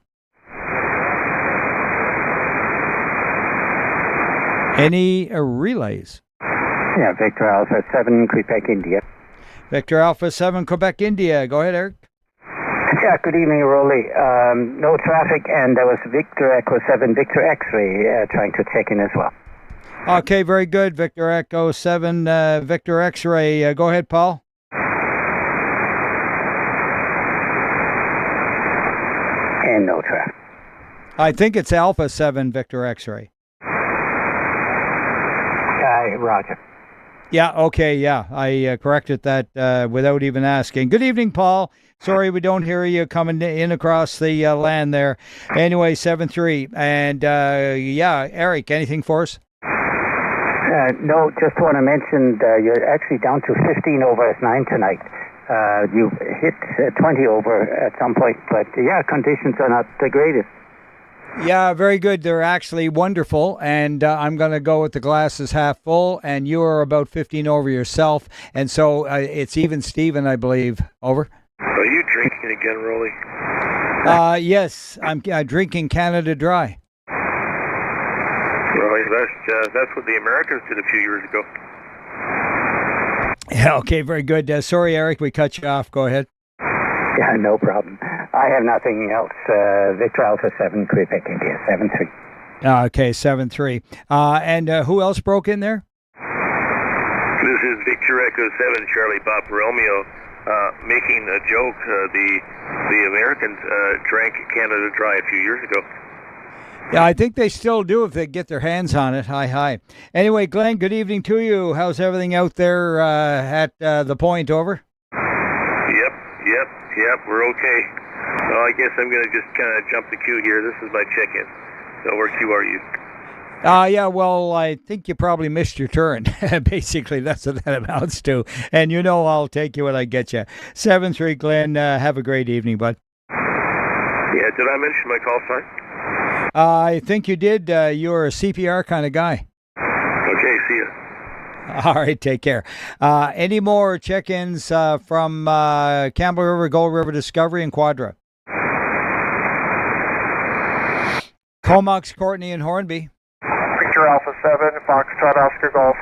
Any relays? Yeah, Victor Alpha 7, Quebec, India. Victor Alpha 7, Quebec, India. Go ahead, Eric. Yeah, good evening, Roly. No traffic, and there was Victor Echo 7, Victor X-ray trying to check in as well. Okay, very good. Victor Echo 7, Victor X-ray. Go ahead, Paul. And no traffic. I think it's Alpha 7, Victor X-ray. Roger. Yeah, okay, yeah. I corrected that without even asking. Good evening, Paul. Sorry we don't hear you coming in across the land there. Anyway, 7-3. And, yeah, Eric, anything for us? No, just want to mention you're actually down to 15 over at 9 tonight. You hit 20 over at some point, but, yeah, conditions are not the greatest. Yeah, very good. They're actually wonderful, and I'm going to go with the glasses half full, and you are about 15 over yourself, and so it's even Steven, I believe. Over. Are you drinking again, Roly? Yes, I'm drinking Canada Dry. Roly, that's what the Americans did a few years ago. Yeah, okay, very good. Sorry, Eric, we cut you off. Go ahead. Yeah, no problem. I have nothing else. Victor Alpha 7, Quebec, India, 7-3. Okay, 7-3. And who else broke in there? This is Victor Echo 7, Charlie Bob Romeo, making a joke. The Americans drank Canada Dry a few years ago. Yeah, I think they still do if they get their hands on it. Hi. Anyway, Glenn, good evening to you. How's everything out there at the point, over? Yep, we're okay. Well, I guess I'm going to just kind of jump the queue here. This is my check-in. So where Q are you? Yeah, well, I think you probably missed your turn. Basically, that's what that amounts to. And you know I'll take you when I get you. 7-3, Glenn. Have a great evening, bud. Yeah, did I mention my call sign? I think you did. You're a CPR kind of guy. Okay, see ya. All right, take care. Any more check-ins from Campbell River, Gold River, Discovery, and Quadra? Comox, Courtney, and Hornby. Victor Alpha 7, Foxtrot Oscar Golf.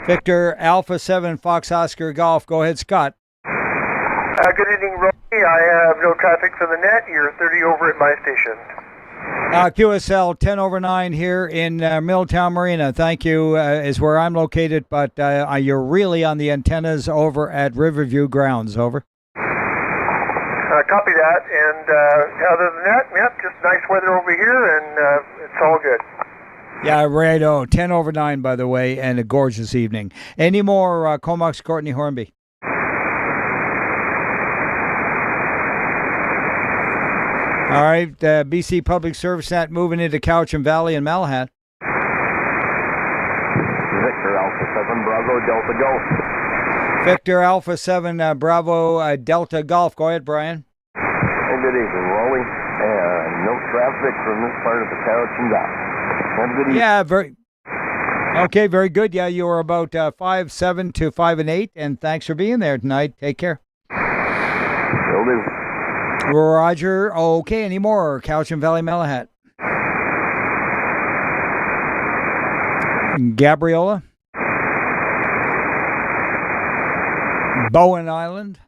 Victor Alpha 7, Fox Oscar Golf. Go ahead, Scott. Good evening, Roly. I have no traffic for the net. You're 30 over at my station. QSL 10/9 here in Milltown Marina. Thank you, is where I'm located, but you're really on the antennas over at Riverview Grounds. Over. Copy that. And other than that, yep, just nice weather over here, and it's all good. Yeah, righto. 10/9, by the way, and a gorgeous evening. Any more Comox, Courtney, Hornby? All right, BC Public Service Net moving into Cowichan Valley and Malahat. Victor Alpha 7 Bravo Delta Golf. Victor Alpha 7 Bravo Delta Golf. Go ahead, Brian. Oh, good evening, Roly. No traffic from this part of the Cowichan Valley. Have a good evening. Yeah, Okay, very good. Yeah, you were about 5'7" to 5'8", and thanks for being there tonight. Take care. Will do. Roger. Okay, any more? Cowichan Valley, Malahat. Gabriola. Bowen Island.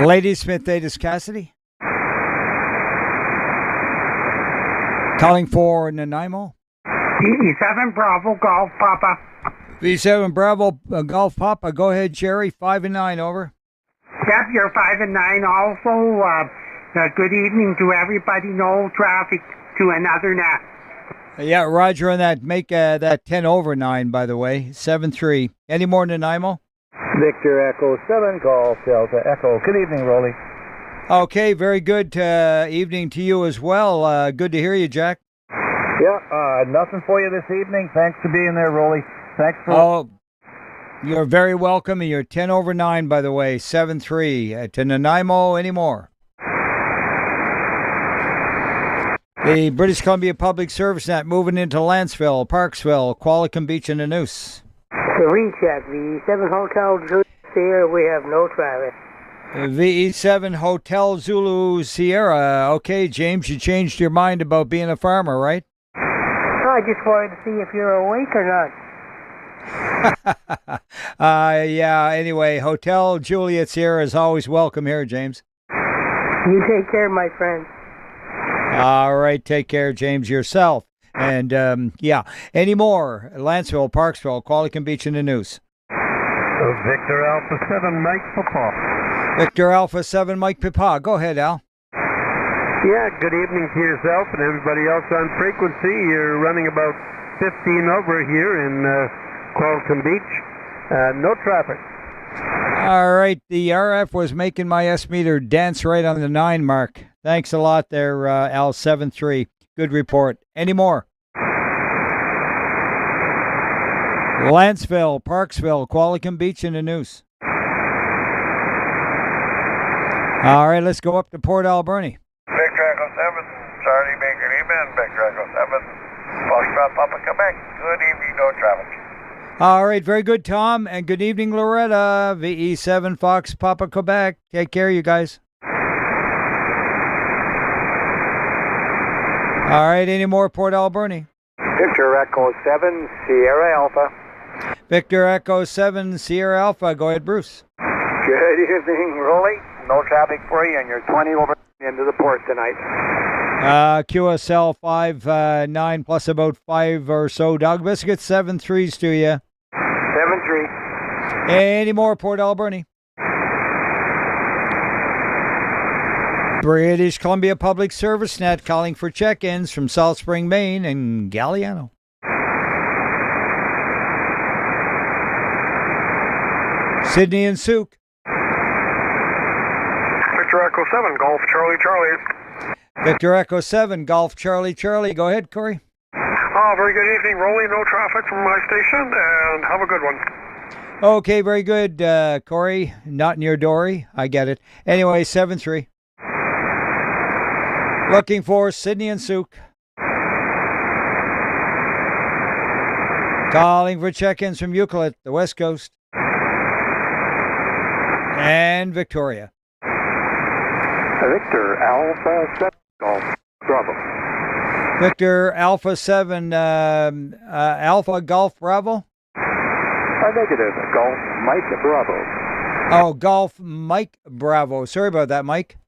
Ladysmith Davis Cassidy. Calling for Nanaimo. V7 Bravo Golf Papa. V7 Bravo Golf Papa. Go ahead, Jerry. 5 and 9, over. Yep, you're 5 and 9 also. Good evening to everybody. No traffic to another net. Yeah, Roger on that. Make that 10 over 9, by the way. 7-3. Any more Nanaimo? Victor Echo 7 Golf Delta Echo. Good evening, Roly. Okay, very good evening to you as well. Good to hear you, Jack. Yeah, nothing for you this evening. Thanks for being there, Roly. Thanks for... Oh, you're very welcome. And you're 10 over 9, by the way. 7-3. To Nanaimo, any more? The British Columbia Public Service Net moving into Lanceville, Parksville, Qualicum Beach, and Anus. Marine check, V7 Hotel Sierra, we have no traffic. VE7 Hotel Zulu Sierra. Okay, James, you changed your mind about being a farmer, right? I just wanted to see if you're awake or not. Yeah, anyway, Hotel Juliet Sierra is always welcome here, James. You take care, my friend. All right, take care, James, yourself. And, yeah, any more? Lanceville, Parksville, Qualicum Beach, and the News. Victor Alpha 7, Mike Papa. Victor Alpha 7, Mike Papa. Go ahead, Al. Yeah, good evening to yourself and everybody else on frequency. You're running about 15 over here in Qualicum Beach. No traffic. All right, the RF was making my S-meter dance right on the 9 mark. Thanks a lot there, Al. 7-3. Good report. Any more? Lanceville, Parksville, Qualicum Beach, and the News. All right, let's go up to Port Alberni. Victor Echo 7, Charlie Baker Evening, Victor Echo 7, Foxtrot Papa Quebec. Good evening, no traffic. All right, very good, Tom, and good evening, Loretta. VE7 Fox Papa Quebec. Take care, you guys. All right, any more Port Alberni? Victor Echo 7, Sierra Alpha. Victor Echo 7, Sierra Alpha. Go ahead, Bruce. Good evening, Roly. No traffic for you, and you're 20 over into the port tonight. QSL 5-9 plus about 5 or so dog biscuits. 7-3s to you. 7-3. Any more Port Alberni? British Columbia Public Service Net calling for check-ins from South Spring, Maine, and Galliano. Sydney and Souk. Victor Echo 7, Golf Charlie Charlie. Victor Echo 7, Golf Charlie Charlie. Go ahead, Corey. Very good evening, Roly. No traffic from my station, and have a good one. Okay, very good, Corey. Not near Dory. I get it. Anyway, 7-3. Looking for Sydney and Souk. Calling for check-ins from Euclid, the West Coast. And Victoria. Victor Alpha 7, Golf Bravo. Victor Alpha 7, Alpha Golf Bravo? Negative, Golf Mike Bravo. Oh, Golf Mike Bravo. Sorry about that, Mike.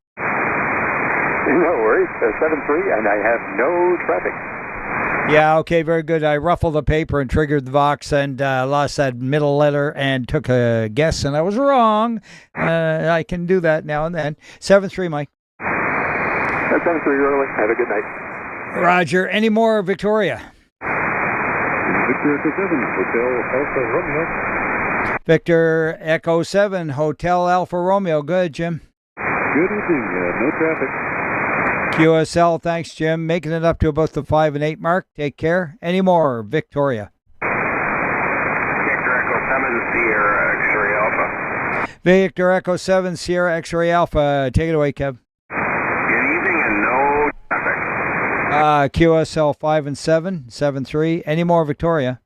No worries, 7-3, and I have no traffic. Yeah, okay, very good. I ruffled the paper and triggered the Vox and lost that middle letter and took a guess, and I was wrong. I can do that now and then. 7-3, Mike. 7-3, early. Have a good night. Roger. Any more, Victoria? Victor Echo 7, Hotel Alpha Romeo. Victor Echo 7, Hotel Alpha Romeo. Good, Jim. Good evening. No traffic. QSL, thanks, Jim. Making it up to about the 5 and 8 mark. Take care. Any more, Victoria? Victor Echo 7 Sierra X-ray Alpha. Victor Echo 7 Sierra X-ray Alpha. Take it away, Kev. Good evening and no traffic. QSL 5 and 7, 7-3. Any more, Victoria?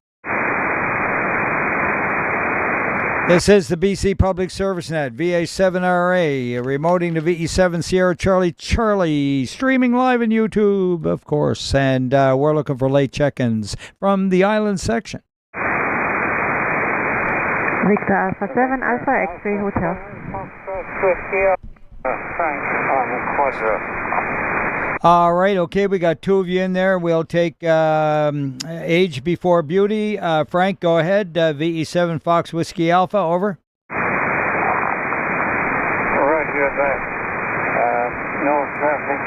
This is the BC Public Service Net, VA7RA, remoting to VE7 Sierra Charlie, streaming live on YouTube, of course, and we're looking for late check-ins from the island section. Victor Alpha 7, Alpha X-ray Hotel. All right, okay, we got two of you in there. We'll take Age Before Beauty. Frank, go ahead. VE7 Fox Whiskey Alpha, over. All right, good. No traffic.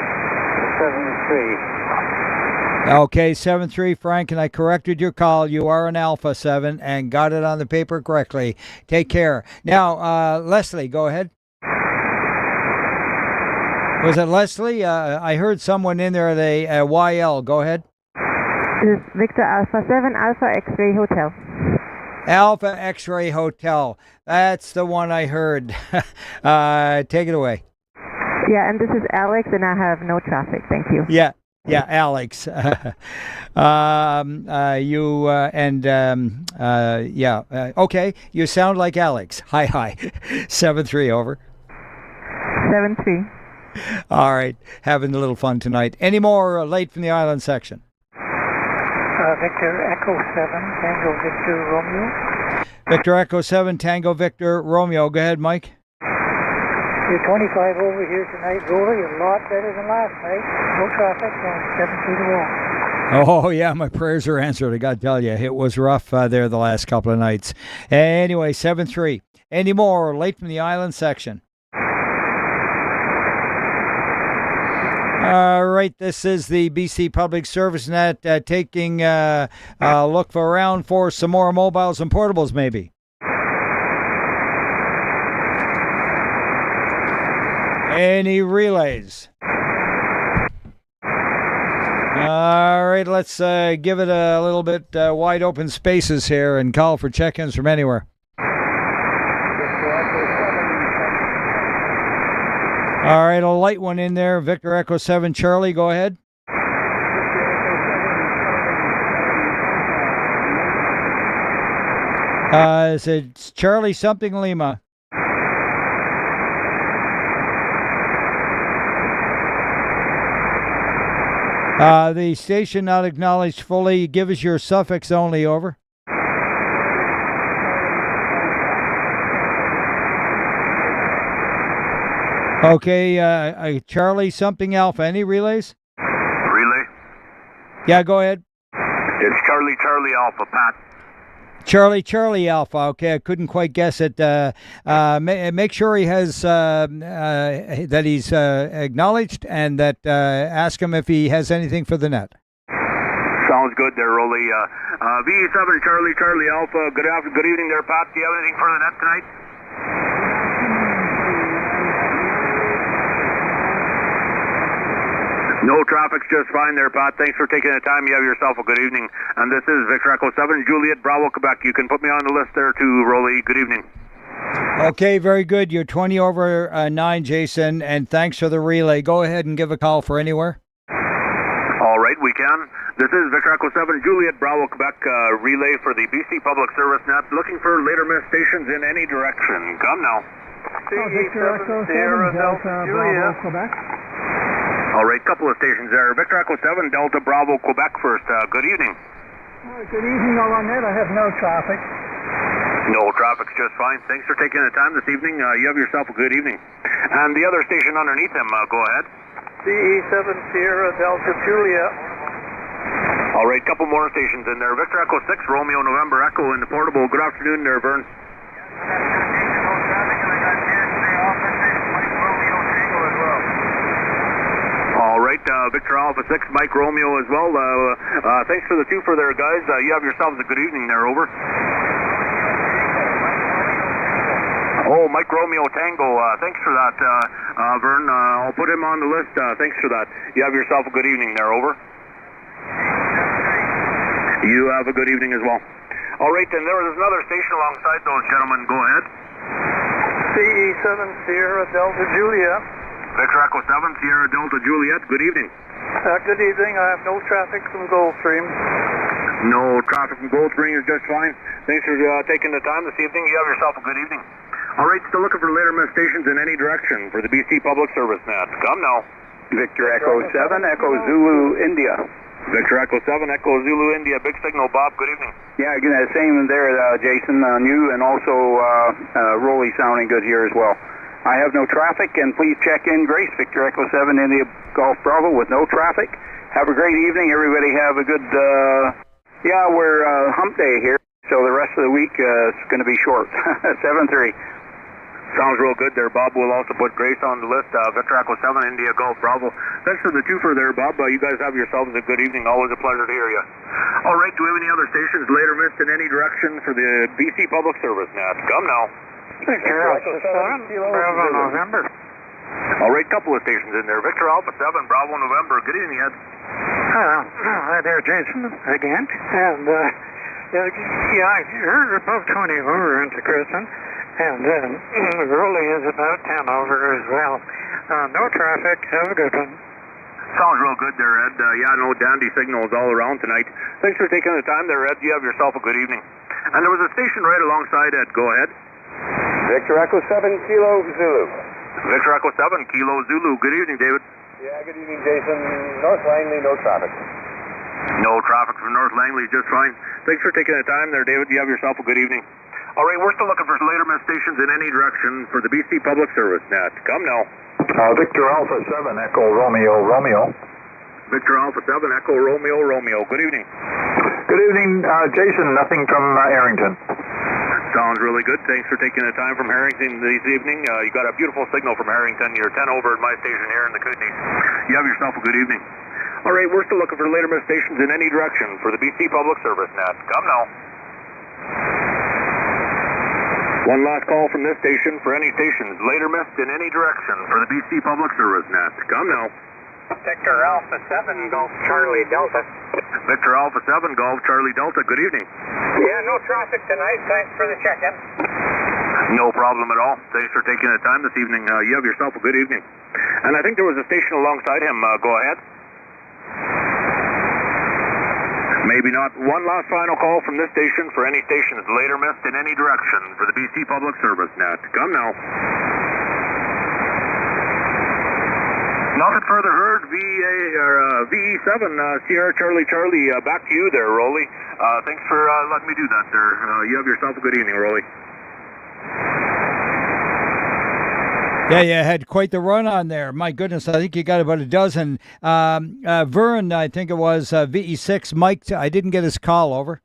7-3. Okay, 7-3, Frank, and I corrected your call. You are an Alpha 7 and got it on the paper correctly. Take care. Now, Leslie, go ahead. Was it Leslie? I heard someone in there at a YL. Go ahead. This is Victor Alpha 7, Alpha X-ray Hotel. Alpha X-ray Hotel. That's the one I heard. Take it away. Yeah, and this is Alex, and I have no traffic. Thank you. Yeah, Alex. Okay, you sound like Alex. Hi. 7-3, over. 7-3. All right, having a little fun tonight. Any more late from the island section? Victor Echo 7, Tango Victor Romeo. Victor Echo 7, Tango Victor Romeo. Go ahead, Mike. You're 25 over here tonight, Roly. A lot better than last night. No traffic and 7 feet of wall. Oh, yeah, my prayers are answered. I got to tell you, it was rough there the last couple of nights. Anyway, 7-3. Any more late from the island section? All right, this is the BC Public Service Net taking a look around for some more mobiles and portables, maybe. Any relays? All right, let's give it a little bit wide open spaces here and call for check-ins from anywhere. All right, a light one in there. Victor Echo 7 Charlie, go ahead. It's Charlie something Lima. The station not acknowledged fully. Give us your suffix only, over. Okay, Charlie something Alpha. Any relays? Relay? Yeah, go ahead. It's Charlie Alpha, Pat. Charlie Alpha. Okay, I couldn't quite guess it. Make sure he has that he's acknowledged, and that ask him if he has anything for the net. Sounds good there, Roly. VE7 Charlie Alpha. Good evening there, Pat. Do you have anything for the net tonight? No traffic's just fine there, Pat. Thanks for taking the time. You have yourself a good evening. And this is Victor Echo 7, Juliet Bravo, Quebec. You can put me on the list there too, Roly. Good evening. Okay, very good. You're 20 over 9, Jason, and thanks for the relay. Go ahead and give a call for anywhere. All right, we can. This is Victor Echo 7, Juliet Bravo, Quebec, relay for the BC Public Service Net. Looking for later missed stations in any direction. Come now. Victor Echo 7, Delta Bravo, Quebec. All right, couple of stations there. Victor Echo 7, Delta Bravo, Quebec first. Good evening. Good evening, all on net. I have no traffic. No traffic's just fine. Thanks for taking the time this evening. You have yourself a good evening. And the other station underneath him, go ahead. CE7 Sierra Delta Julia. All right, couple more stations in there. Victor Echo 6, Romeo November Echo in the portable. Good afternoon there, Vern. All right, Victor Alpha 6, Mike Romeo as well. Thanks for the two for there, guys. You have yourselves a good evening there, over. Oh, Mike Romeo Tango. Thanks for that, Vern. I'll put him on the list. Thanks for that. You have yourself a good evening there, over. You have a good evening as well. All right, then there was another station alongside those gentlemen. Go ahead. CE7 Sierra Delta Juliet. Victor Echo 7, Sierra Delta Juliet. Good evening. Good evening. I have no traffic from Goldstream. No traffic from Goldspring is just fine. Thanks for taking the time this evening. You have yourself a good evening. All right, still looking for later miss stations in any direction for the BC Public Service net. Come now. Victor Echo 7, Echo Zulu, India. Victor Echo 7, Echo Zulu, India. Big signal, Bob. Good evening. Yeah, again, same there, Jason, on you, and also Roly sounding good here as well. I have no traffic, and please check in Grace, Victor Echo 7, India Golf Bravo with no traffic. Have a great evening. Everybody have a good, we're hump day here, so the rest of the week is going to be short. 7-3. Sounds real good there, Bob. We'll also put Grace on the list. Victor Echo 7, India Golf Bravo. Thanks for the twofer there, Bob. You guys have yourselves a good evening. Always a pleasure to hear you. All right, do we have any other stations later missed in any direction for the BC Public Service net? Come now. Victor Alpha 7, Bravo November. All right, couple of stations in there. Victor Alpha 7, Bravo November. Good evening, Ed. Hi there, Jason, again. And, I heard above 20 over into Kristen. And Roly is about 10 over as well. No traffic. Have a good one. Sounds real good there, Ed. No dandy signals all around tonight. Thanks for taking the time there, Ed. You have yourself a good evening. And there was a station right alongside Ed. Go ahead. Victor Echo 7, Kilo Zulu. Victor Echo 7, Kilo Zulu. Good evening, David. Yeah, good evening, Jason. North Langley, no traffic. No traffic from North Langley, just fine. Thanks for taking the time there, David. You have yourself a good evening. All right, we're still looking for later miss stations in any direction for the BC Public Service net. Come now. Victor Alpha 7, Echo Romeo, Romeo. Victor Alpha 7, Echo Romeo, Romeo. Good evening. Good evening, Jason. Nothing from Arrington. Sounds really good. Thanks for taking the time from Harrington this evening. You got a beautiful signal from Harrington. You're 10 over at my station here in the Kootenays. You have yourself a good evening. All right, we're still looking for later miss stations in any direction for the BC Public Service net. Come now. One last call from this station for any stations later missed in any direction for the BC Public Service net. Come now. Victor Alpha 7, Golf Charlie Delta. Victor Alpha 7, Golf Charlie Delta. Good evening. Yeah, no traffic tonight. Thanks for the check-in. No problem at all. Thanks for taking the time this evening. You have yourself a good evening. And I think there was a station alongside him. Go ahead. Maybe not. One last final call from this station for any stations later missed in any direction for the BC Public Service net. Come now. Nothing further heard. VE7, Sierra Charlie Charlie. Back to you there, Roly. Thanks for letting me do that there. You have yourself a good evening, Roly. Yeah, you had quite the run on there. My goodness, I think you got about a dozen. Vern, I think it was, VE6, Mike, I didn't get his call, over.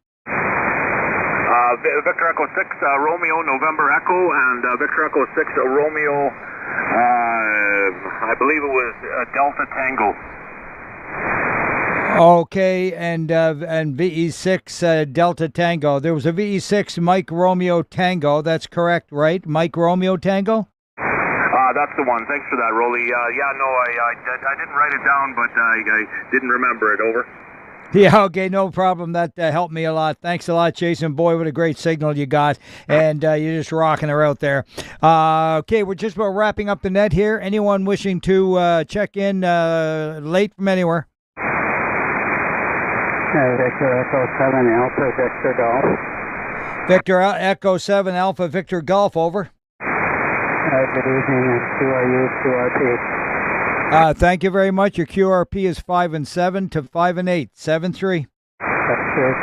Victor Echo 6, Romeo, November Echo, and Victor Echo 6, Romeo, I believe it was Delta Tango. Okay, and VE6 Delta Tango. There was a VE6 Mike Romeo Tango. That's correct, right? Mike Romeo Tango? That's the one. Thanks for that, Roly. I didn't write it down, but I didn't remember it. Over. Yeah, okay, no problem. That helped me a lot. Thanks a lot, Jason. Boy, what a great signal you got, and you're just rocking her out there. Okay, we're just about wrapping up the net here. Anyone wishing to check in late from anywhere? Victor Echo 7 Alpha Victor Golf. Victor Echo 7 Alpha Victor Golf, over. Good evening, QRU, QRP. Thank you very much. Your QRP is 5 and 7 to 5 and 8, 7-3. That's true.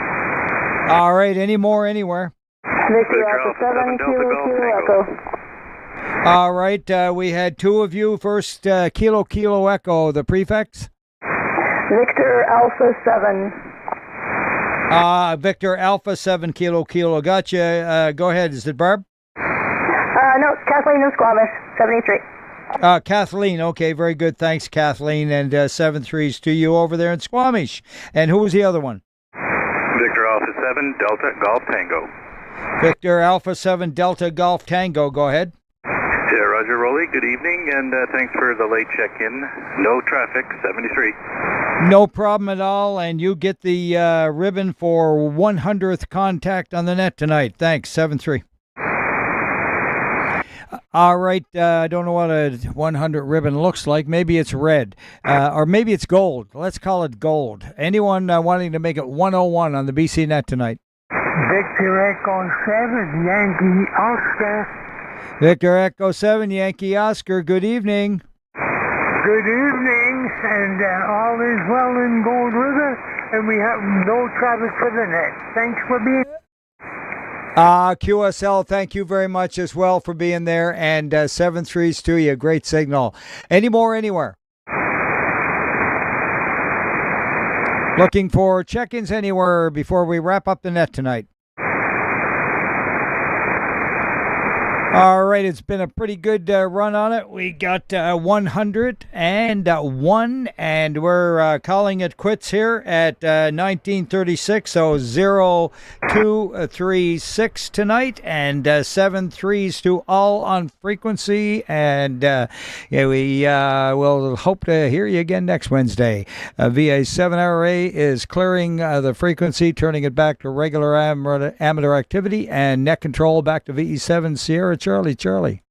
All right, any more anywhere? Victor Alpha 7, Kilo Echo. All right, we had two of you. First, Kilo Echo, the prefix? Victor Alpha 7. Victor Alpha 7 Kilo. Gotcha. Go ahead. Is it Barb? No, it's Kathleen in Squamish, 73. Kathleen. Okay, very good. Thanks, Kathleen. And 7-3s to you over there in Squamish. And who was the other one? Victor Alpha 7, Delta Golf Tango. Victor Alpha 7 Delta Golf Tango, go ahead. Yeah, Roger, Roly, good evening, and thanks for the late check-in. No traffic, 73. No problem at all, and you get the ribbon for 100th contact on the net tonight. Thanks, 7-3. All right, I don't know what a 100 ribbon looks like. Maybe it's red, or maybe it's gold. Let's call it gold. Anyone wanting to make it 101 on the BC net tonight? Victor Echo 7, Yankee Oscar. Victor Echo 7, Yankee Oscar, good evening. Good evening, and all is well in Gold River, and we have no traffic for the net. Thanks for being QSL, thank you very much as well for being there, and 7-3s to you. Great signal. Any more anywhere? Looking for check-ins anywhere before we wrap up the net tonight? All right, it's been a pretty good run on it. We got 101, and we're calling it quits here at 1936. So 0236 tonight, and 7-3s to all on frequency. And we will hope to hear you again next Wednesday. VA7RA is clearing the frequency, turning it back to regular amateur activity, and net control back to VE7 Sierra Charlie.